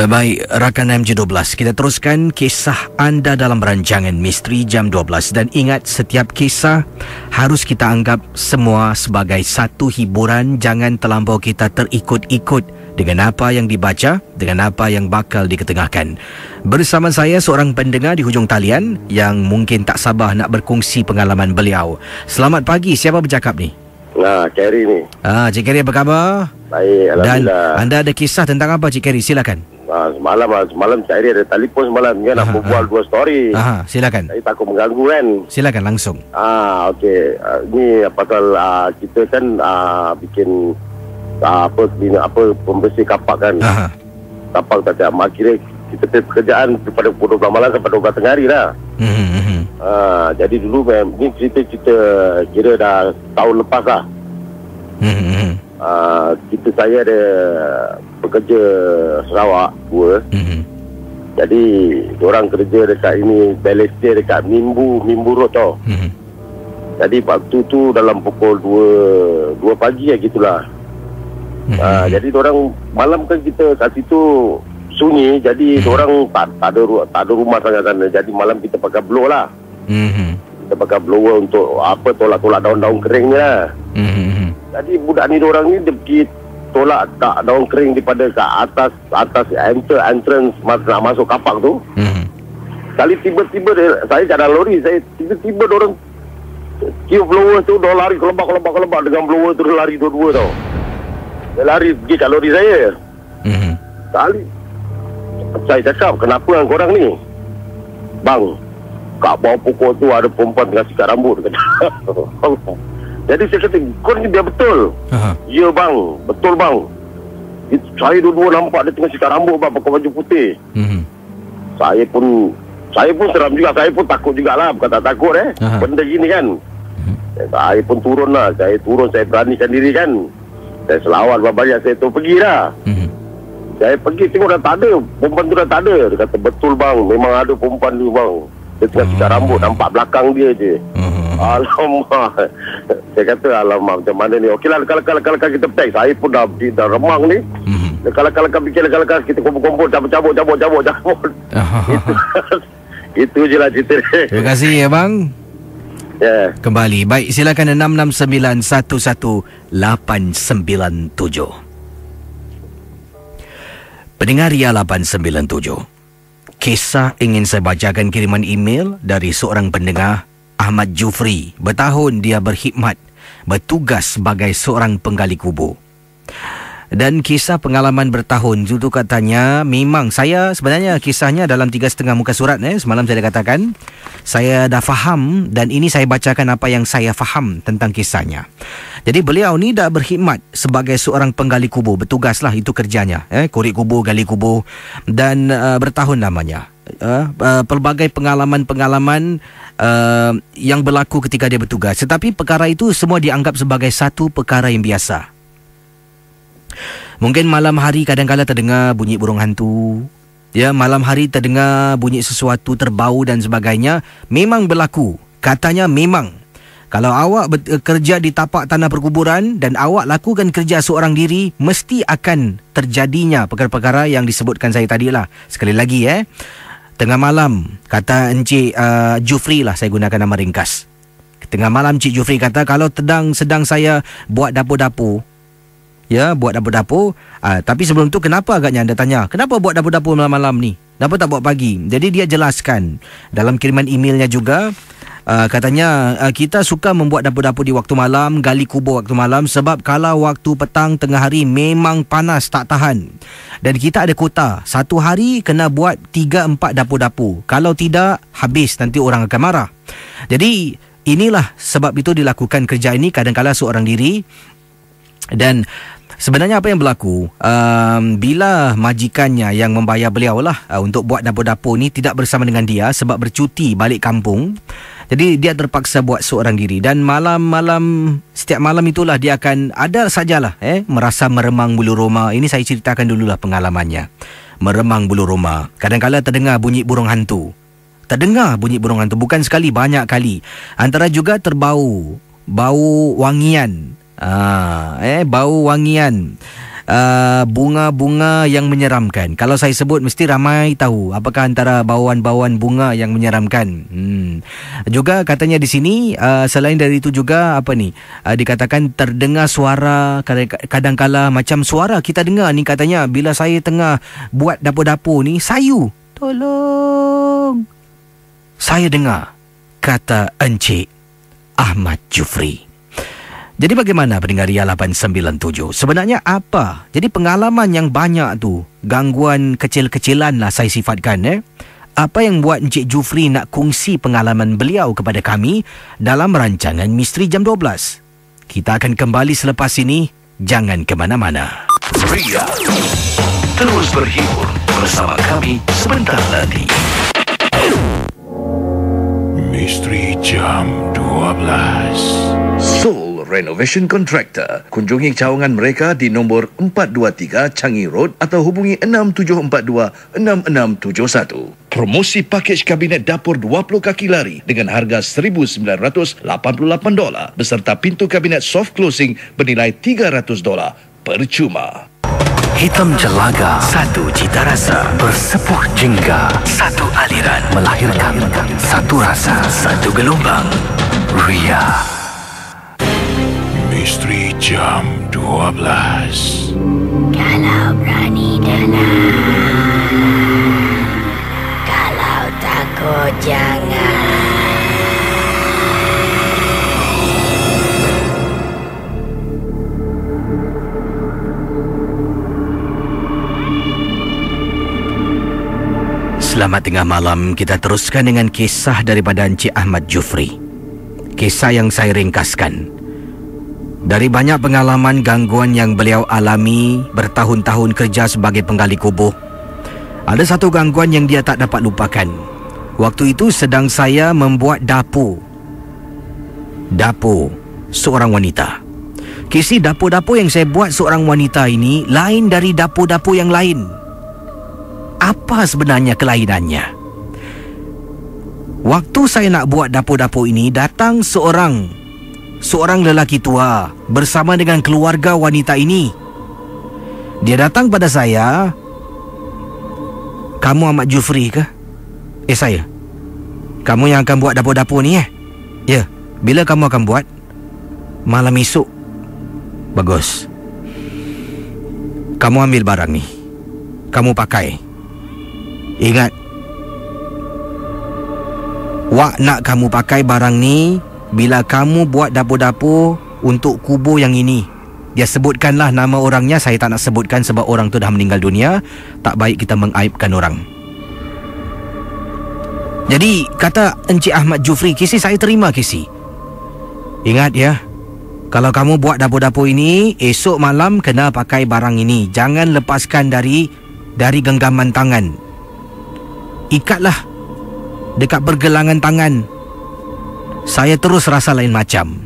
Baik, rakan MJ12, kita teruskan kisah anda dalam rancangan Misteri Jam 12. Dan ingat, setiap kisah harus kita anggap semua sebagai satu hiburan. Jangan terlampau kita terikut-ikut dengan apa yang dibaca, dengan apa yang bakal diketengahkan. Bersama saya seorang pendengar di hujung talian yang mungkin tak sabar nak berkongsi pengalaman beliau. Selamat pagi, siapa bercakap ni? Kerry ni. Cik Kerry, apa khabar? Baik, Alhamdulillah. Dan anda ada kisah tentang apa, Cik Kerry? Silakan. Semalam Cik Kerry ada telefon semalam. Dia nak berbual dua story. Silakan. Saya takut mengganggu kan. Silakan langsung. Okey. Ni pasal kita kan bikin pembersih kapak kan. Kapak tak ada. Kira kita pekerjaan daripada pukul 12 malam sampai 12 tengah hari lah. Jadi dulu ni cerita kira dah tahun lepas lah. Saya ada pekerja Sarawak 2. Jadi orang kerja dekat ini Balestier dekat Mimbu Road tau. Jadi waktu tu dalam pukul 2 pagi lah gitulah. Jadi orang malam kan kita kat situ sunyi, jadi orang tak ada rumah sangat sana. Jadi malam kita pakai blower lah. Kita pakai blower untuk tolak-tolak daun-daun kering ni lah. Jadi budak ni orang ni dia pergi tolak daun kering daripada ke atas entrance nak masuk kapak tu. Kali tiba-tiba saya kat dalam lori, saya tiba-tiba orang tiup blower tu, dia lari kelebak dengan blower tu, dia lari dua-dua tau. Dia lari pergi kat lori saya. Kali saya cakap, kenapa dengan korang ni? Bang, kat bawah pokok tu ada perempuan tengah sikat rambut. Jadi saya kata, kau ni dia betul? Ya bang, betul bang. Saya dua-dua nampak dia tengah sikat rambut bang, pakai baju putih. Saya pun seram juga, saya pun takut jugalah. Bukan tak takut benda gini kan. Saya pun turun lah. Saya beranikan diri kan. Saya selawat banyak, saya tu pergi lah. Saya pergi tengok dah tak ada. Perempuan tu dah tak ada. Dia kata, betul bang, memang ada perempuan tu bang. Dia tengah sikat rambut, nampak belakang dia je. Alamak. Saya kata, alamak macam mana ni. Okeylah, kalau kita petik. Saya pun dah remang ni. Kalau fikir kita kumpul-kumpul, cabut. Itu je lah cerita dia. Terima kasih ya bang. Kembali. Baik, silakan 669118997. Pendengar Ria 897. Kisah ingin saya bacakan kiriman email dari seorang pendengar, Ahmad Jufri. Bertahun dia berkhidmat, bertugas sebagai seorang penggali kubur. Dan kisah pengalaman bertahun itu katanya, memang saya sebenarnya kisahnya dalam 3,5 muka surat. Semalam saya dah katakan, saya dah faham dan ini saya bacakan apa yang saya faham tentang kisahnya. Jadi beliau ni dah berkhidmat sebagai seorang penggali kubur, bertugaslah itu kerjanya, korek kubur, gali kubur, dan bertahun lamanya. Pelbagai pengalaman-pengalaman yang berlaku ketika dia bertugas. Tetapi perkara itu semua dianggap sebagai satu perkara yang biasa. Mungkin malam hari kadang-kadang terdengar bunyi burung hantu. Malam hari terdengar bunyi sesuatu terbau dan sebagainya. Memang berlaku. Katanya memang. Kalau awak bekerja di tapak tanah perkuburan dan awak lakukan kerja seorang diri, mesti akan terjadinya perkara-perkara yang disebutkan saya tadi lah. Sekali lagi tengah malam, kata Encik Jufri lah, saya gunakan nama ringkas. Tengah malam Encik Jufri kata, kalau sedang saya buat dapur-dapur, buat dapur-dapur. Tapi sebelum tu, kenapa agaknya anda tanya, kenapa buat dapur-dapur malam-malam ni? Kenapa tak buat pagi? Jadi dia jelaskan dalam kiriman emailnya juga. Katanya kita suka membuat dapur-dapur di waktu malam, gali kubur waktu malam, sebab kalau waktu petang tengah hari memang panas tak tahan. Dan kita ada kota, satu hari kena buat 3-4 dapur-dapur. Kalau tidak, habis, nanti orang akan marah. Jadi inilah sebab itu dilakukan kerja ini kadang-kadang seorang diri. Dan sebenarnya apa yang berlaku, bila majikannya yang membayar beliau lah untuk buat dapur-dapur ni tidak bersama dengan dia sebab bercuti balik kampung, jadi dia terpaksa buat seorang diri. Dan setiap malam itulah dia akan ada sajalah merasa meremang bulu roma. Ini saya ceritakan dululah pengalamannya. Meremang bulu roma. Kadang-kadang terdengar bunyi burung hantu. Bukan sekali, banyak kali. Antara juga terbau bau wangian. Bau wangian. bunga-bunga yang menyeramkan. Kalau saya sebut mesti ramai tahu apakah antara bauan-bauan bunga yang menyeramkan. Juga katanya di sini selain dari itu juga dikatakan terdengar suara kadang-kala macam suara kita dengar ni, katanya bila saya tengah buat dapur-dapur ni, sayu. Tolong. Saya dengar, kata Encik Ahmad Jufri. Jadi bagaimana pendengar Ria 897? Sebenarnya apa? Jadi pengalaman yang banyak tu, gangguan kecil-kecilan lah saya sifatkan. Apa yang buat Encik Jufri nak kongsi pengalaman beliau kepada kami dalam rancangan Misteri Jam 12? Kita akan kembali selepas ini. Jangan ke mana-mana. Ria, terus berhibur bersama kami sebentar lagi. Misteri Jam 12. Soul Renovation Contractor. Kunjungi cawangan mereka di nombor 423 Changi Road atau hubungi 6742-6671. Promosi pakej kabinet dapur 20 kaki lari dengan harga $1,988 beserta pintu kabinet soft closing bernilai $300 percuma. Hitam Jelaga, satu cita rasa, bersepuh jingga, satu aliran, melahirkan satu rasa, satu gelombang. Ria. Misteri Jam 12. Kalau berani dengar, kalau takut jangan. Selamat tengah malam. Kita teruskan dengan kisah daripada Encik Ahmad Jufri. Kisah yang saya ringkaskan. Dari banyak pengalaman gangguan yang beliau alami bertahun-tahun kerja sebagai penggali kubur, ada satu gangguan yang dia tak dapat lupakan. Waktu itu sedang saya membuat dapur seorang wanita. Kisi dapur-dapur yang saya buat seorang wanita ini lain dari dapur-dapur yang lain. Apa sebenarnya kelainannya? Waktu saya nak buat dapur-dapur ini, datang seorang lelaki tua bersama dengan keluarga wanita ini. Dia datang pada saya. Kamu Ahmad Jufri ke? Saya. Kamu yang akan buat dapur-dapur ni Ya. Bila kamu akan buat? Malam esok. Bagus. Kamu ambil barang ni, kamu pakai. Ingat, wak nak kamu pakai barang ni bila kamu buat dapur-dapur untuk kubur yang ini. Dia sebutkanlah nama orangnya. Saya tak nak sebutkan sebab orang tu dah meninggal dunia. Tak baik kita mengaibkan orang. Jadi kata Encik Ahmad Jufri, Kisi, saya terima Kisi. Ingat ya, kalau kamu buat dapur-dapur ini, esok malam kena pakai barang ini. Jangan lepaskan dari genggaman tangan. Ikatlah dekat pergelangan tangan. Saya terus rasa lain macam.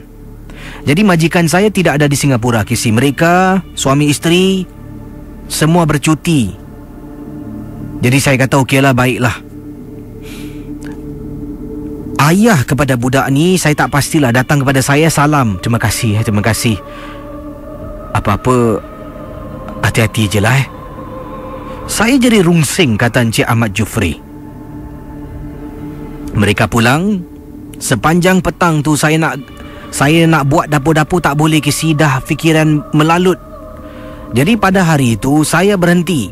Jadi majikan saya tidak ada di Singapura, Kisi. Mereka, suami isteri, semua bercuti. Jadi saya kata okeylah, baiklah. Ayah kepada budak ni, saya tak pastilah, datang kepada saya, salam. Terima kasih. Apa-apa, hati-hati je lah. Saya jadi rungsing, kata Encik Ahmad Jufri. Mereka pulang. Sepanjang petang tu saya nak buat dapur-dapur tak boleh, Kisi. Dah fikiran melalut. Jadi pada hari itu saya berhenti.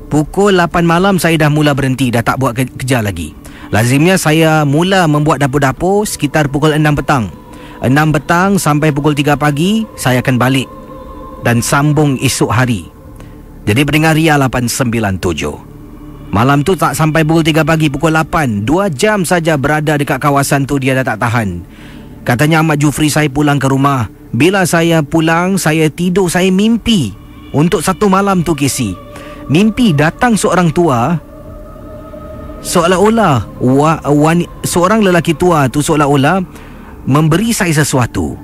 Pukul 8 malam saya dah mula berhenti. Dah tak buat kerja lagi. Lazimnya saya mula membuat dapur-dapur sekitar pukul 6 petang. 6 petang sampai pukul 3 pagi saya akan balik dan sambung esok hari. Jadi pendengar Ria 897, malam tu tak sampai pukul 3 pagi, pukul 8, 2 jam saja berada dekat kawasan tu, dia dah tak tahan. Katanya Ahmad Jufri, saya pulang ke rumah. Bila saya pulang, saya tidur, saya mimpi. Untuk satu malam tu, Kisi, mimpi datang seorang tua. Seolah-olah seorang lelaki tua tu seolah-olah memberi saya sesuatu,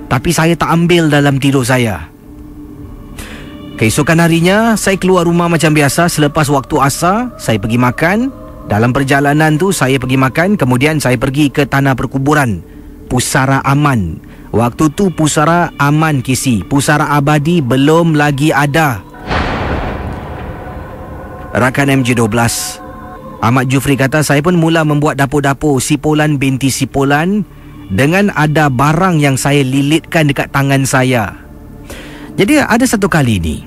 tapi saya tak ambil dalam tidur saya. Keesokan harinya, saya keluar rumah macam biasa. Selepas waktu asar, saya pergi makan. Dalam perjalanan tu, saya pergi makan. Kemudian saya pergi ke tanah perkuburan Pusara Aman. Waktu tu pusara aman Kisi. Pusara abadi belum lagi ada. Rakan MJ12, Ahmad Jufri kata, saya pun mula membuat dapur-dapur Sipolan binti Sipolan dengan ada barang yang saya lilitkan dekat tangan saya. Jadi ada satu kali ni,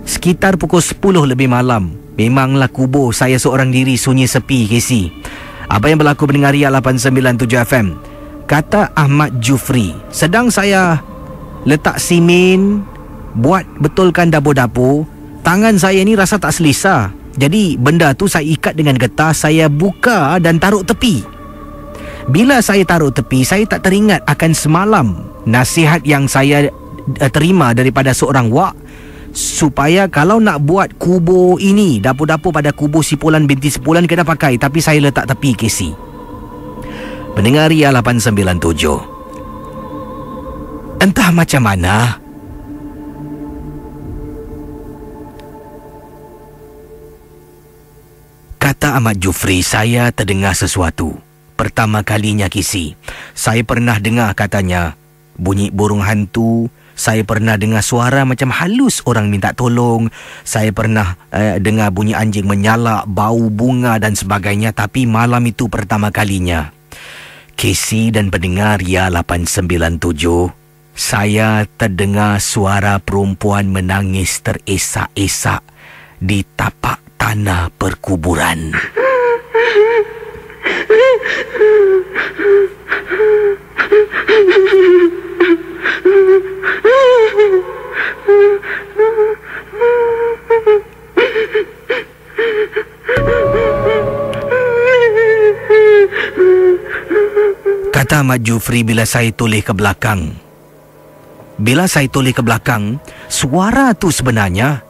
sekitar pukul 10 lebih malam, memanglah kubur saya seorang diri sunyi sepi Kisi. Apa yang berlaku pendengar Ria 897 FM? Kata Ahmad Jufri, sedang saya letak simen, buat betulkan dapur-dapur, tangan saya ni rasa tak selesa. Jadi benda tu saya ikat dengan getah, saya buka dan taruh tepi. Bila saya taruh tepi, saya tak teringat akan semalam nasihat yang saya terima daripada seorang wak, supaya kalau nak buat kubur ini, dapur-dapur pada kubur Sipolan binti Sipolan, kena pakai. Tapi saya letak tepi Kisi. Pendengar Ria 897, entah macam mana kata Ahmad Jufri, saya terdengar sesuatu. Pertama kalinya Kisi, saya pernah dengar katanya bunyi burung hantu. Saya pernah dengar suara macam halus orang minta tolong. Saya pernah dengar bunyi anjing menyalak, bau bunga dan sebagainya. Tapi malam itu pertama kalinya. Kisi dan pendengar Ria 897, saya terdengar suara perempuan menangis teresak-esak di tapak tanah perkuburan. Kata Ahmad Jufri, bila saya toleh ke belakang, suara tu sebenarnya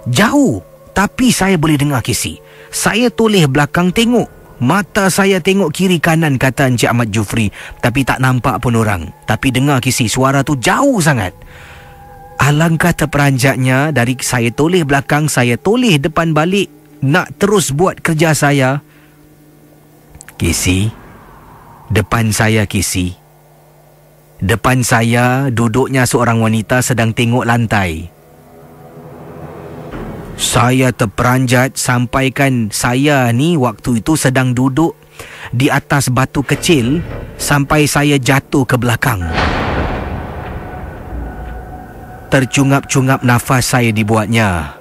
jauh, tapi saya boleh dengar Kisi. Saya toleh belakang tengok, mata saya tengok kiri kanan, kata Encik Ahmad Jufri, tapi tak nampak pun orang. Tapi dengar Kisi, suara tu jauh sangat. Alangkah terperanjatnya, dari saya toleh belakang, saya toleh depan balik, nak terus buat kerja saya. Kisi, depan saya Kisi, depan saya duduknya seorang wanita sedang tengok lantai. Saya terperanjat, sampaikan saya ni waktu itu sedang duduk di atas batu kecil sampai saya jatuh ke belakang. Tercungap-cungap nafas saya dibuatnya.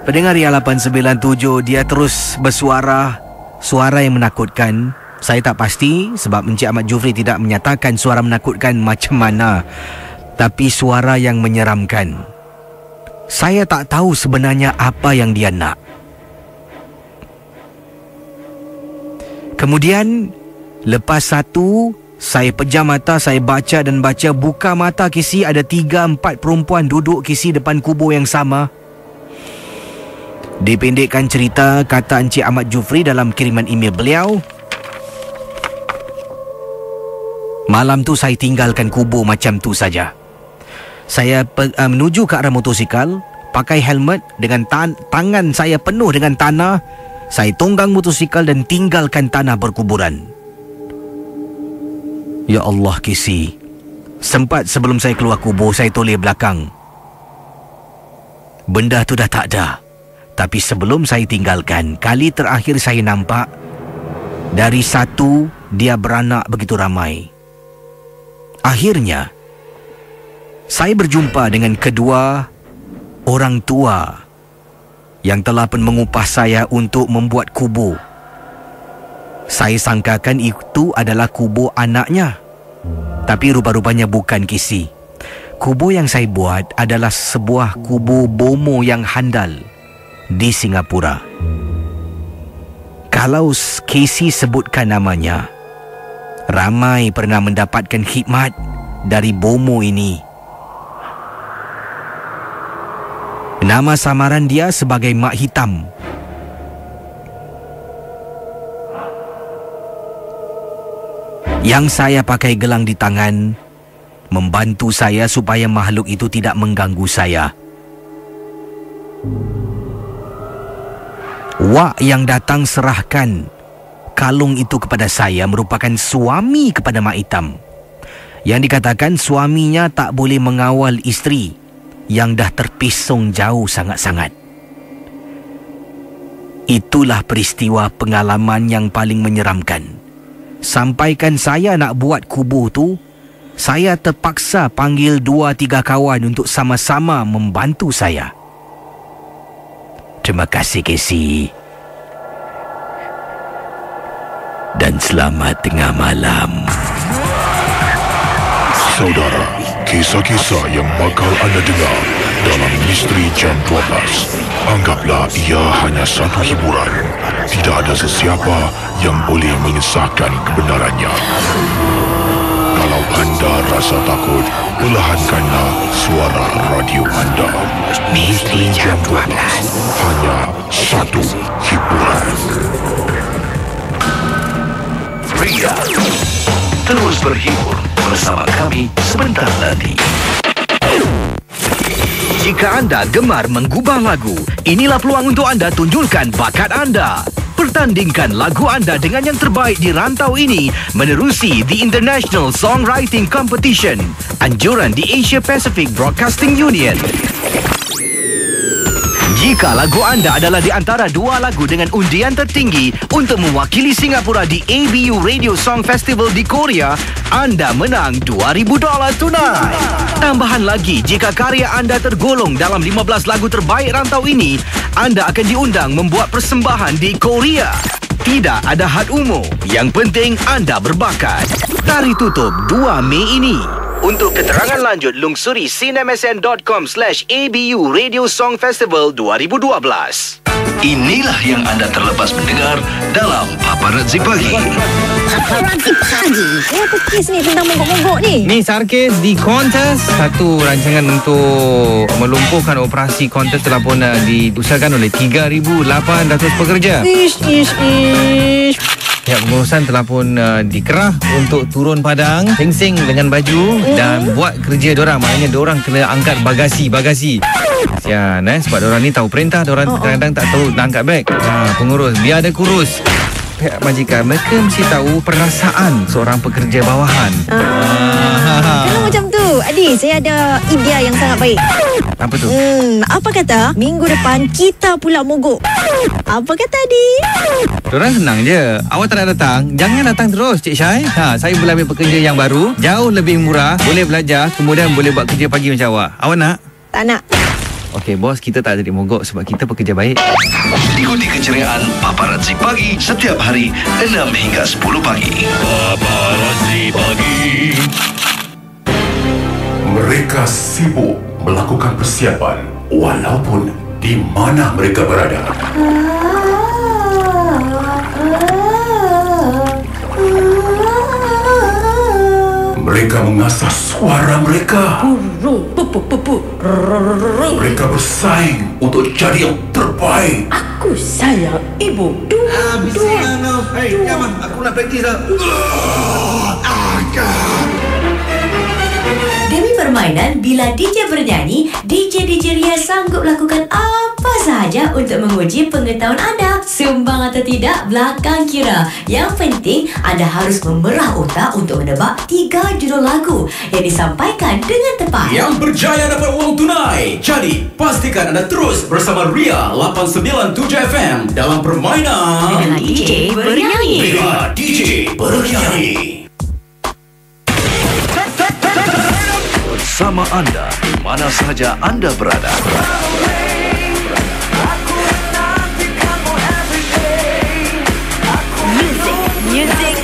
Pendengar Ria 897, dia terus bersuara, suara yang menakutkan. Saya tak pasti sebab Encik Ahmad Jufri tidak menyatakan suara menakutkan macam mana, tapi suara yang menyeramkan. Saya tak tahu sebenarnya apa yang dia nak. Kemudian lepas satu, saya pejam mata, saya baca dan baca, buka mata Kisi, ada 3-4 perempuan duduk Kisi depan kubur yang sama. Dipendekkan cerita, kata Encik Ahmad Jufri dalam kiriman email beliau, malam tu saya tinggalkan kubur macam tu saja. Saya menuju ke arah motosikal, pakai helmet, dengan tangan saya penuh dengan tanah. Saya tunggang motosikal dan tinggalkan tanah berkuburan. Ya Allah Kisi, sempat sebelum saya keluar kubur, saya toleh belakang. Benda tu dah tak ada. Tapi sebelum saya tinggalkan, kali terakhir saya nampak, dari satu, dia beranak begitu ramai. Akhirnya, saya berjumpa dengan kedua orang tua yang telah pun mengupah saya untuk membuat kubur. Saya sangkakan itu adalah kubur anaknya. Tapi rupa-rupanya bukan Kisi. Kubur yang saya buat adalah sebuah kubur bomo yang handal di Singapura. Kalau Casey sebutkan namanya, ramai pernah mendapatkan khidmat dari bomo ini. Nama samaran dia sebagai Mak Hitam. Yang saya pakai gelang di tangan membantu saya supaya makhluk itu tidak mengganggu saya. Wak yang datang serahkan kalung itu kepada saya merupakan suami kepada Mak Hitam. Yang dikatakan suaminya tak boleh mengawal isteri yang dah terpisung jauh sangat-sangat. Itulah peristiwa pengalaman yang paling menyeramkan. Sampaikan saya nak buat kubur tu, saya terpaksa panggil 2-3 kawan untuk sama-sama membantu saya. Terima kasih, Casey. Dan selamat tengah malam. Saudara, kisah-kisah yang bakal anda dengar dalam Misteri Jam 12, anggaplah ia hanya satu hiburan. Tidak ada sesiapa yang boleh mengesahkan kebenarannya. Kalau anda rasa takut, perlahankanlah suara radio anda. Misteri Jam 12, hanya satu hiburan. Ria, terus berhibur bersama kami sebentar lagi. Jika anda gemar menggubah lagu, inilah peluang untuk anda tunjulkan bakat anda. Pertandingkan lagu anda dengan yang terbaik di rantau ini menerusi The International Songwriting Competition, anjuran di Asia Pacific Broadcasting Union. Jika lagu anda adalah di antara 2 lagu dengan undian tertinggi untuk mewakili Singapura di ABU Radio Song Festival di Korea, anda menang $2,000 tunai. Tambahan lagi, jika karya anda tergolong dalam 15 lagu terbaik rantau ini, anda akan diundang membuat persembahan di Korea. Tidak ada had umur, yang penting anda berbakat. Tarikh tutup 2 Mei ini. Untuk keterangan lanjut, lungsuri cinemsn.com/ABU Radio Song Festival 2012. Inilah yang anda terlepas mendengar dalam Paparazzi Pagi. Paparazzi Pagi. Apa kes ni tentang mogok-mogok ni? Ni Sarkis di kontes. Satu rancangan untuk melumpuhkan operasi kontes telah pun diusahakan oleh 3,800 pekerja. Ish. Pihak pengurusan telah pun dikerah untuk turun padang, sing-sing dengan baju dan buat kerja diorang. Maknanya diorang kena angkat bagasi. Kasihan sebab diorang ni tahu perintah, diorang kadang-kadang tak tahu nak angkat beg. Pengurus, biar ada kurus. Pihak majikan, mereka mesti tahu perasaan seorang pekerja bawahan. Kalau macam tu, Adi, saya ada idea yang sangat baik. Apa tu? Apa kata minggu depan kita pula mogok? Apa kata, Adi? Diorang senang je. Awak tak nak datang, jangan datang terus, Cik Syai. Saya boleh ambil pekerja yang baru, jauh lebih murah, boleh belajar, kemudian boleh buat kerja pagi macam awak. Awak nak? Tak nak. Okey, bos, kita tak jadi mogok sebab kita pekerja baik. Ikuti keceriaan Paparazzi Pagi setiap hari 6 hingga 10 pagi. Paparazzi Pagi. Mereka sibuk melakukan persiapan walaupun di mana mereka berada. Mereka mengasah suara mereka. Mereka bersaing untuk jadi yang terbaik. Aku sayang ibu. Aku nak praktis dah. Demi permainan, bila DJ bernyanyi, DJ Ria sanggup lakukan apa sahaja untuk menguji pengetahuan anda. Sumbang atau tidak, belakang kira. Yang penting, anda harus memerah otak untuk menebak 3 judul lagu yang disampaikan dengan tepat. Yang berjaya dapat wang tunai. Jadi, pastikan anda terus bersama Ria 897 FM dalam permainan dengan DJ bernyanyi. Dengan DJ bernyanyi. Bersama anda, mana sahaja anda berada. Music.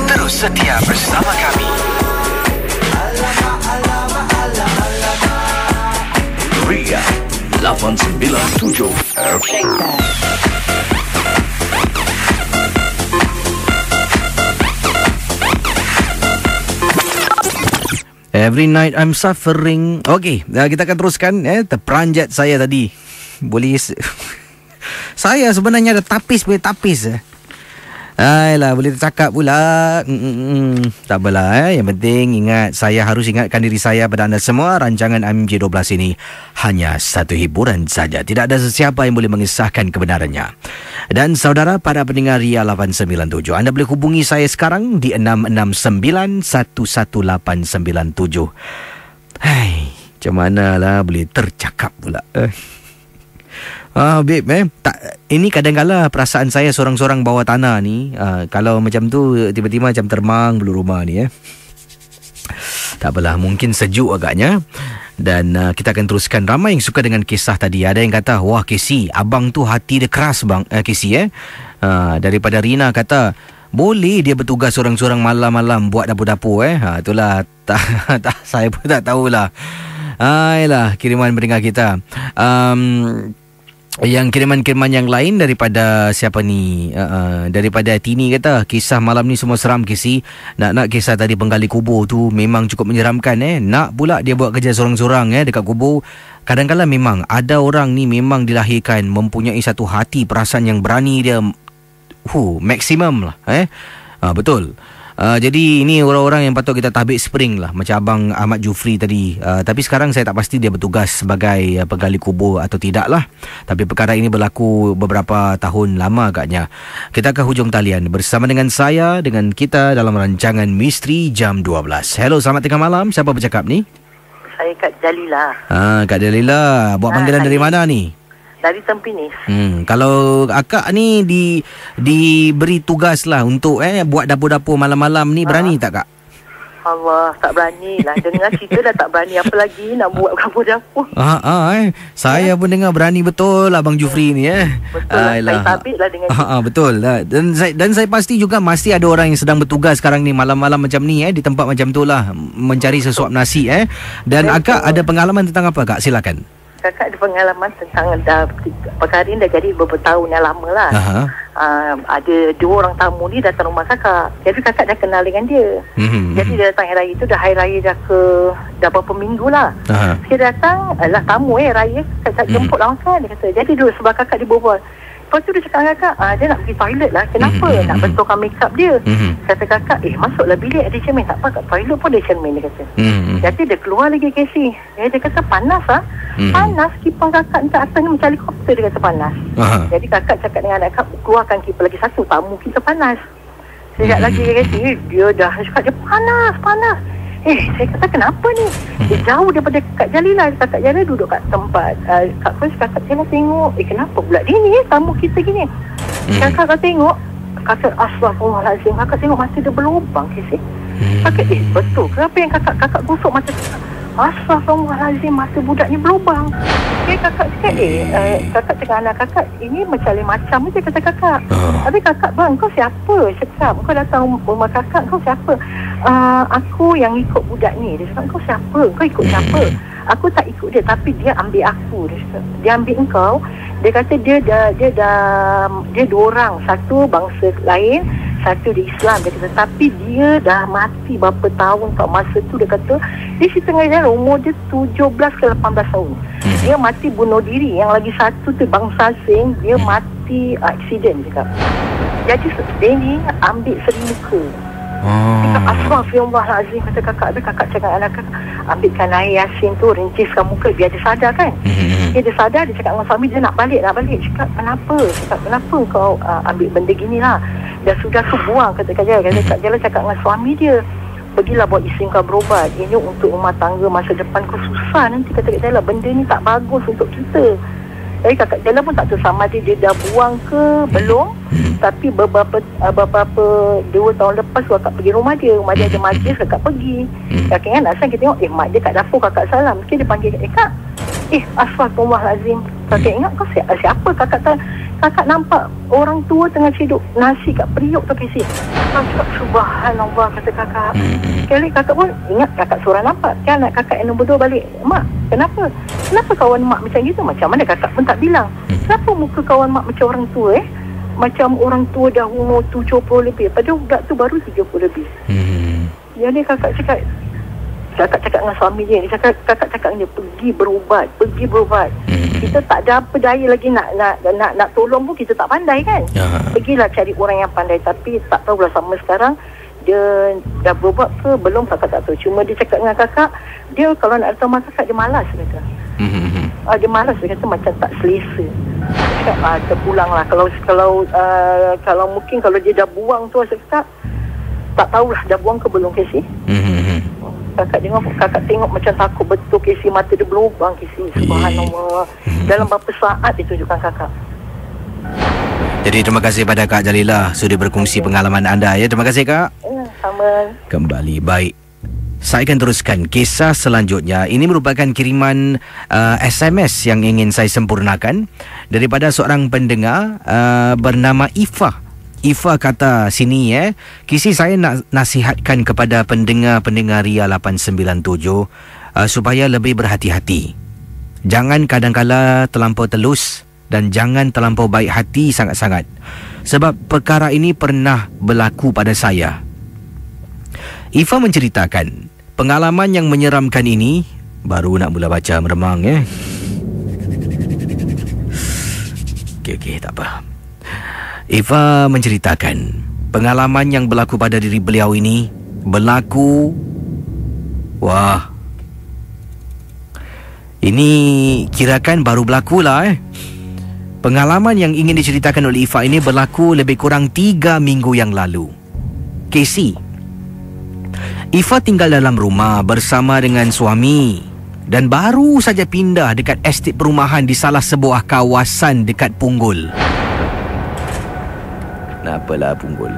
Terus setia bersama kami. Ria 897 FM. Every night I'm suffering. Okey, kita akan teruskan terperanjat saya tadi. Boleh Saya sebenarnya ada tapis. Ayolah, boleh tercakap pula. Tak apalah. Yang penting saya harus ingatkan diri saya pada anda semua, rancangan MJ12 ini hanya satu hiburan saja. Tidak ada sesiapa yang boleh mengisahkan kebenarannya. Dan saudara para pendengar Ria 897, anda boleh hubungi saya sekarang di 669-11897. Hai, macam manalah boleh tercakap pula. Babe, ini kadang-kadang perasaan saya sorang-sorang bawah tanah ni. Kalau macam tu tiba-tiba macam terbang bulu rumah ni. Tak apalah, mungkin sejuk agaknya. Dan kita akan teruskan. Ramai yang suka dengan kisah tadi. Ada yang kata, wah Casey, abang tu hati dia keras bang, Casey. Daripada Rina kata, boleh dia bertugas sorang-sorang malam-malam buat dapur-dapur. Itulah, saya pun tak tahulah. Ayolah, kiriman pendengar kita. Yang kiriman-kiriman yang lain daripada siapa ni? Daripada Tini kata, kisah malam ni semua seram Casey. Nak kisah tadi penggali kubur tu memang cukup menyeramkan. Nak pula dia buat kerja sorang-sorang dekat kubur. Kadang-kadang memang ada orang ni memang dilahirkan mempunyai satu hati, perasaan yang berani dia maksimum lah. Betul. Jadi ini orang-orang yang patut kita tabik spring lah, macam Abang Ahmad Jufri tadi. Tapi sekarang saya tak pasti dia bertugas sebagai penggali kubur atau tidak lah. Tapi perkara ini berlaku beberapa tahun lama agaknya. Kita ke hujung talian bersama dengan saya, dengan kita dalam rancangan Misteri Jam 12. Hello, selamat tengah malam. Siapa bercakap ni? Saya Kak Jalila. Kak Jalila. Buat panggilan dari mana ni? Dari Tempinis. Kalau akak ni diberi tugas lah untuk buat dapur-dapur malam-malam ni, berani tak Kak? Allah, tak berani lah. Dengar cerita dah tak berani, apa lagi nak buat dapur-dapur. Saya pun dengar berani betul Abang Jufri ni. Betul lah, saya tabik lah dengan betul lah. Dan saya pasti juga masih ada orang yang sedang bertugas sekarang ni malam-malam macam ni di tempat macam tu lah, mencari sesuap nasi. Dan akak ada pengalaman tentang apa Kak? Silakan. Kakak ada pengalaman tentang perkara ini dah jadi beberapa tahun yang lama lah. Ada 2 orang tamu ni datang rumah kakak. Jadi kakak dah kenal dengan dia. Jadi dia datang hari raya tu, dah hari raya dah berapa minggu lah. Dia datang, lah tamu raya, kakak jemput lah makan. Dia kata, jadi duduk sebelah kakak, dia berbual. Lepas tu dia cakap dengan kakak, dia nak pergi toilet lah. Kenapa? Nak betulkan make up dia. Kata kakak, masuklah bilik ada cermin. Tak apa, kat toilet pun ada cermin, dia kata. Jadi dia keluar lagi Casey. Dia kata, panas lah. Panas, kipas kakak ni atas ni macam helikopter, dia kata panas. Jadi kakak cakap dengan anak kakak, keluarkan kipas lagi satu, tamu kita panas. Sekejap lagi Casey, dia dah cakap, dia panas. Saya kata kenapa ni? Dia jauh daripada Kak Jalila. Kak Jalila duduk kat tempat Kak Kos. Kakak Jalila tengok, kenapa pula dia ni tamu kita gini? Kakak tengok, kakak astagfirullahalazim. Kakak tengok mata dia berlubang Casey. Kakak betul, kenapa yang kakak gosok mata kakak? Astagfirullahalazim, mata budak ni berlubang. Kakak cakap, kakak cakap anak kakak, ini macam lain macam je, kata kakak. Tapi kakak, bang, kau siapa? Cakap, kau datang rumah kakak, kau siapa? Aku yang ikut budak ni. Dia cakap, kau siapa? Kau ikut siapa? Aku tak ikut dia, tapi dia ambil aku. Dia cakap, dia ambil engkau. Dia kata dia 2 orang, satu bangsa lain, satu di Islam. Dia kata, tapi dia dah mati berapa tahun kat masa tu. Dia kata, dia cerita dengan dia, umur dia 17 ke 18 tahun. Dia mati bunuh diri. Yang lagi satu tu bangsa asing, dia mati aksiden juga. Jadi dia ni ambil seri muka. Astagfirullahalazim, kata kakak. Habis kakak cakap anak kakak, ambilkan air Yasin tu, renciskan muka biar dia sadar kan. Dia sadar, dia cakap dengan suami dia nak balik. Cakap, kenapa kau ambil benda gini lah? Dah sudah tu buang, kata Kak Jala. Kak Jala cakap dengan suami dia, pergilah buat isteri kau berobat. Ini untuk rumah tangga masa depan kau susah nanti, kata Kak Jala. Benda ni tak bagus untuk kita. Jadi Kak Jala pun tak tahu sama dia dah buang ke belum. Tapi beberapa 2 tahun lepas kakak pergi rumah dia ada majlis, kakak pergi. Kakak ingat asal kita tengok, mak dia kat dapur, kakak salam. Mungkin dia panggil, Kak, astagfirullahalazim. Kakak ingat kau siapa? Kakak nampak orang tua tengah cedok nasi kat periuk tu Casey. Cakap, subhanallah, kata kakak. Sekali kakak pun ingat, kakak seorang nampak kan anak kakak yang nombor 2 balik. Mak, kenapa kawan mak macam gitu? Macam mana kakak pun tak bilang. Kenapa muka kawan mak macam orang tua macam orang tua dah umur 70 lebih, padahal budak tu baru 30 lebih. Jadi kakak cakap, Kakak cakap dengan suami dia, kakak cakap dia pergi berubat. Kita tak ada apa daya lagi nak tolong pun kita tak pandai kan. Pergilah cari orang yang pandai, tapi tak tahulah sama sekarang dia dah berubat ke belum, kakak tak tahu. Cuma dia cakap dengan kakak, dia kalau nak datang rumah kakak dia malas kata. Dia malas, dia kata macam tak selesa. Dia cakap terpulang lah. Kalau mungkin kalau dia dah buang tu, saya cakap tak tahulah dah buang ke belum Casey. Kakak tengok macam takut betul Casey, mata dia berlubang Casey. Subhanallah. Dalam berapa saat ditunjukkan kakak. Jadi terima kasih pada Kak Jalilah sudi berkongsi pengalaman anda ya. Terima kasih Kak. Sama. Kembali baik. Saya akan teruskan kisah selanjutnya. Ini merupakan kiriman SMS yang ingin saya sempurnakan daripada seorang pendengar bernama Ifa. Ifa kata sini Kisi, saya nak nasihatkan kepada pendengar-pendengar Ria 897 supaya lebih berhati-hati. Jangan kadang-kala terlampau telus dan jangan terlampau baik hati sangat-sangat. Sebab perkara ini pernah berlaku pada saya. Ifa menceritakan pengalaman yang menyeramkan ini. Baru nak mula baca meremang Okey, tak apa. Ifa menceritakan pengalaman yang berlaku pada diri beliau ini berlaku. Wah, ini kirakan baru berlaku lah Pengalaman yang ingin diceritakan oleh Ifa ini berlaku lebih kurang 3 minggu yang lalu. Casey, Ifa tinggal dalam rumah bersama dengan suami dan baru saja pindah dekat estet perumahan di salah sebuah kawasan dekat Punggol. Kenapalah Punggol?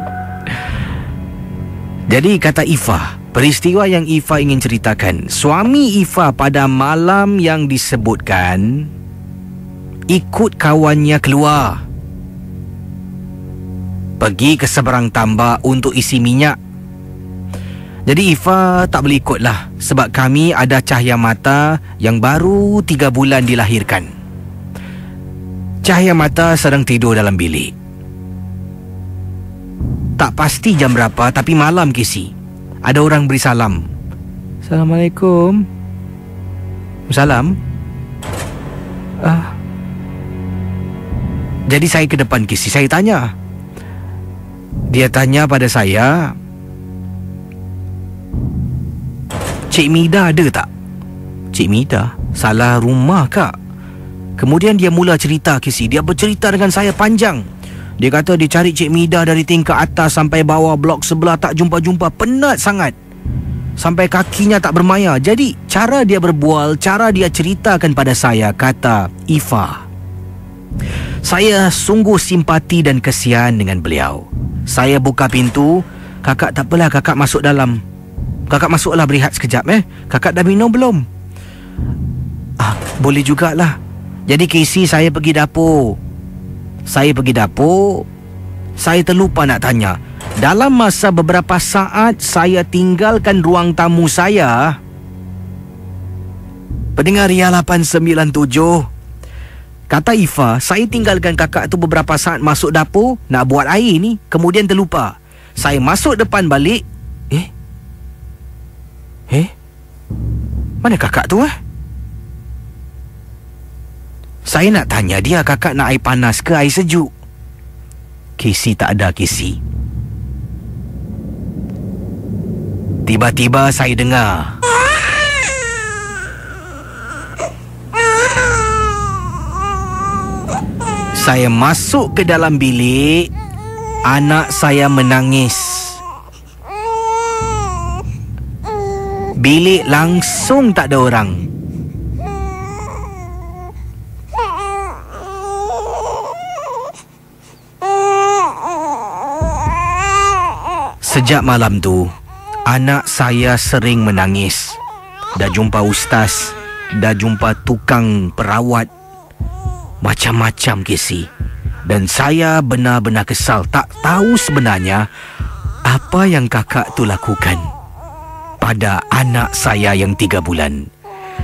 Jadi kata Ifa, peristiwa yang Ifa ingin ceritakan, suami Ifa pada malam yang disebutkan ikut kawannya keluar, pergi ke seberang tambak untuk isi minyak. Jadi Ifa tak boleh ikutlah sebab kami ada cahaya mata yang baru 3 bulan dilahirkan. Cahaya mata sedang tidur dalam bilik. Tak pasti jam berapa, tapi malam Casey, ada orang beri salam. Assalamualaikum. Salam. Jadi saya ke depan Casey, saya tanya. Dia tanya pada saya, Cik Mida ada tak? Cik Mida? Salah rumah kak. Kemudian dia mula cerita Casey. Dia bercerita dengan saya panjang. Dia kata dia cari Cik Mida dari tingkat atas sampai bawah blok sebelah, tak jumpa-jumpa. Penat sangat. Sampai kakinya tak bermaya. Jadi cara dia berbual, cara dia ceritakan pada saya, kata Ifa, saya sungguh simpati dan kesian dengan beliau. Saya buka pintu. Kakak tak apalah, kakak masuk dalam. Kakak masuklah berehat sekejap Kakak dah minum belum? Boleh jugalah. Jadi Casey, saya pergi dapur. Saya terlupa nak tanya. Dalam masa beberapa saat saya tinggalkan ruang tamu saya. Pendengar Ria 897, kata Ifa, saya tinggalkan kakak tu beberapa saat masuk dapur nak buat air ni, kemudian terlupa. Saya masuk depan balik. Mana kakak tu Saya nak tanya dia, kakak nak air panas ke air sejuk? Casey, tak ada Casey. Tiba-tiba saya dengar saya masuk ke dalam bilik. Anak saya menangis. Bilik langsung tak ada orang. Sejak malam tu, anak saya sering menangis. Dah jumpa ustaz, dah jumpa tukang perawat, macam-macam Casey. Dan saya benar-benar kesal. Tak tahu sebenarnya apa yang kakak tu lakukan pada anak saya yang 3 bulan.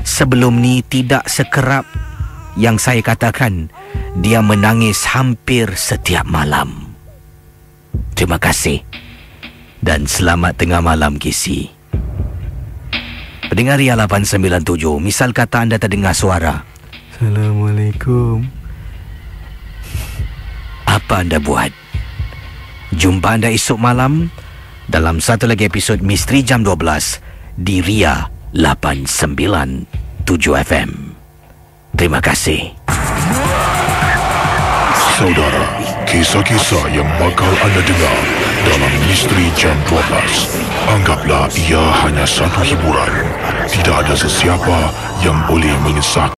Sebelum ni tidak sekerap yang saya katakan. Dia menangis hampir setiap malam. Terima kasih dan selamat tengah malam Casey. Pendengar Ria 897, misal kata anda terdengar suara, Assalamualaikum. apa anda buat? Jumpa anda esok malam dalam satu lagi episod Misteri Jam 12 di Ria 897 FM. Terima kasih. Saudara, kisah-kisah yang bakal anda dengar dalam Misteri Jam 12, anggaplah ia hanya satu hiburan. Tidak ada sesiapa yang boleh mengesahkan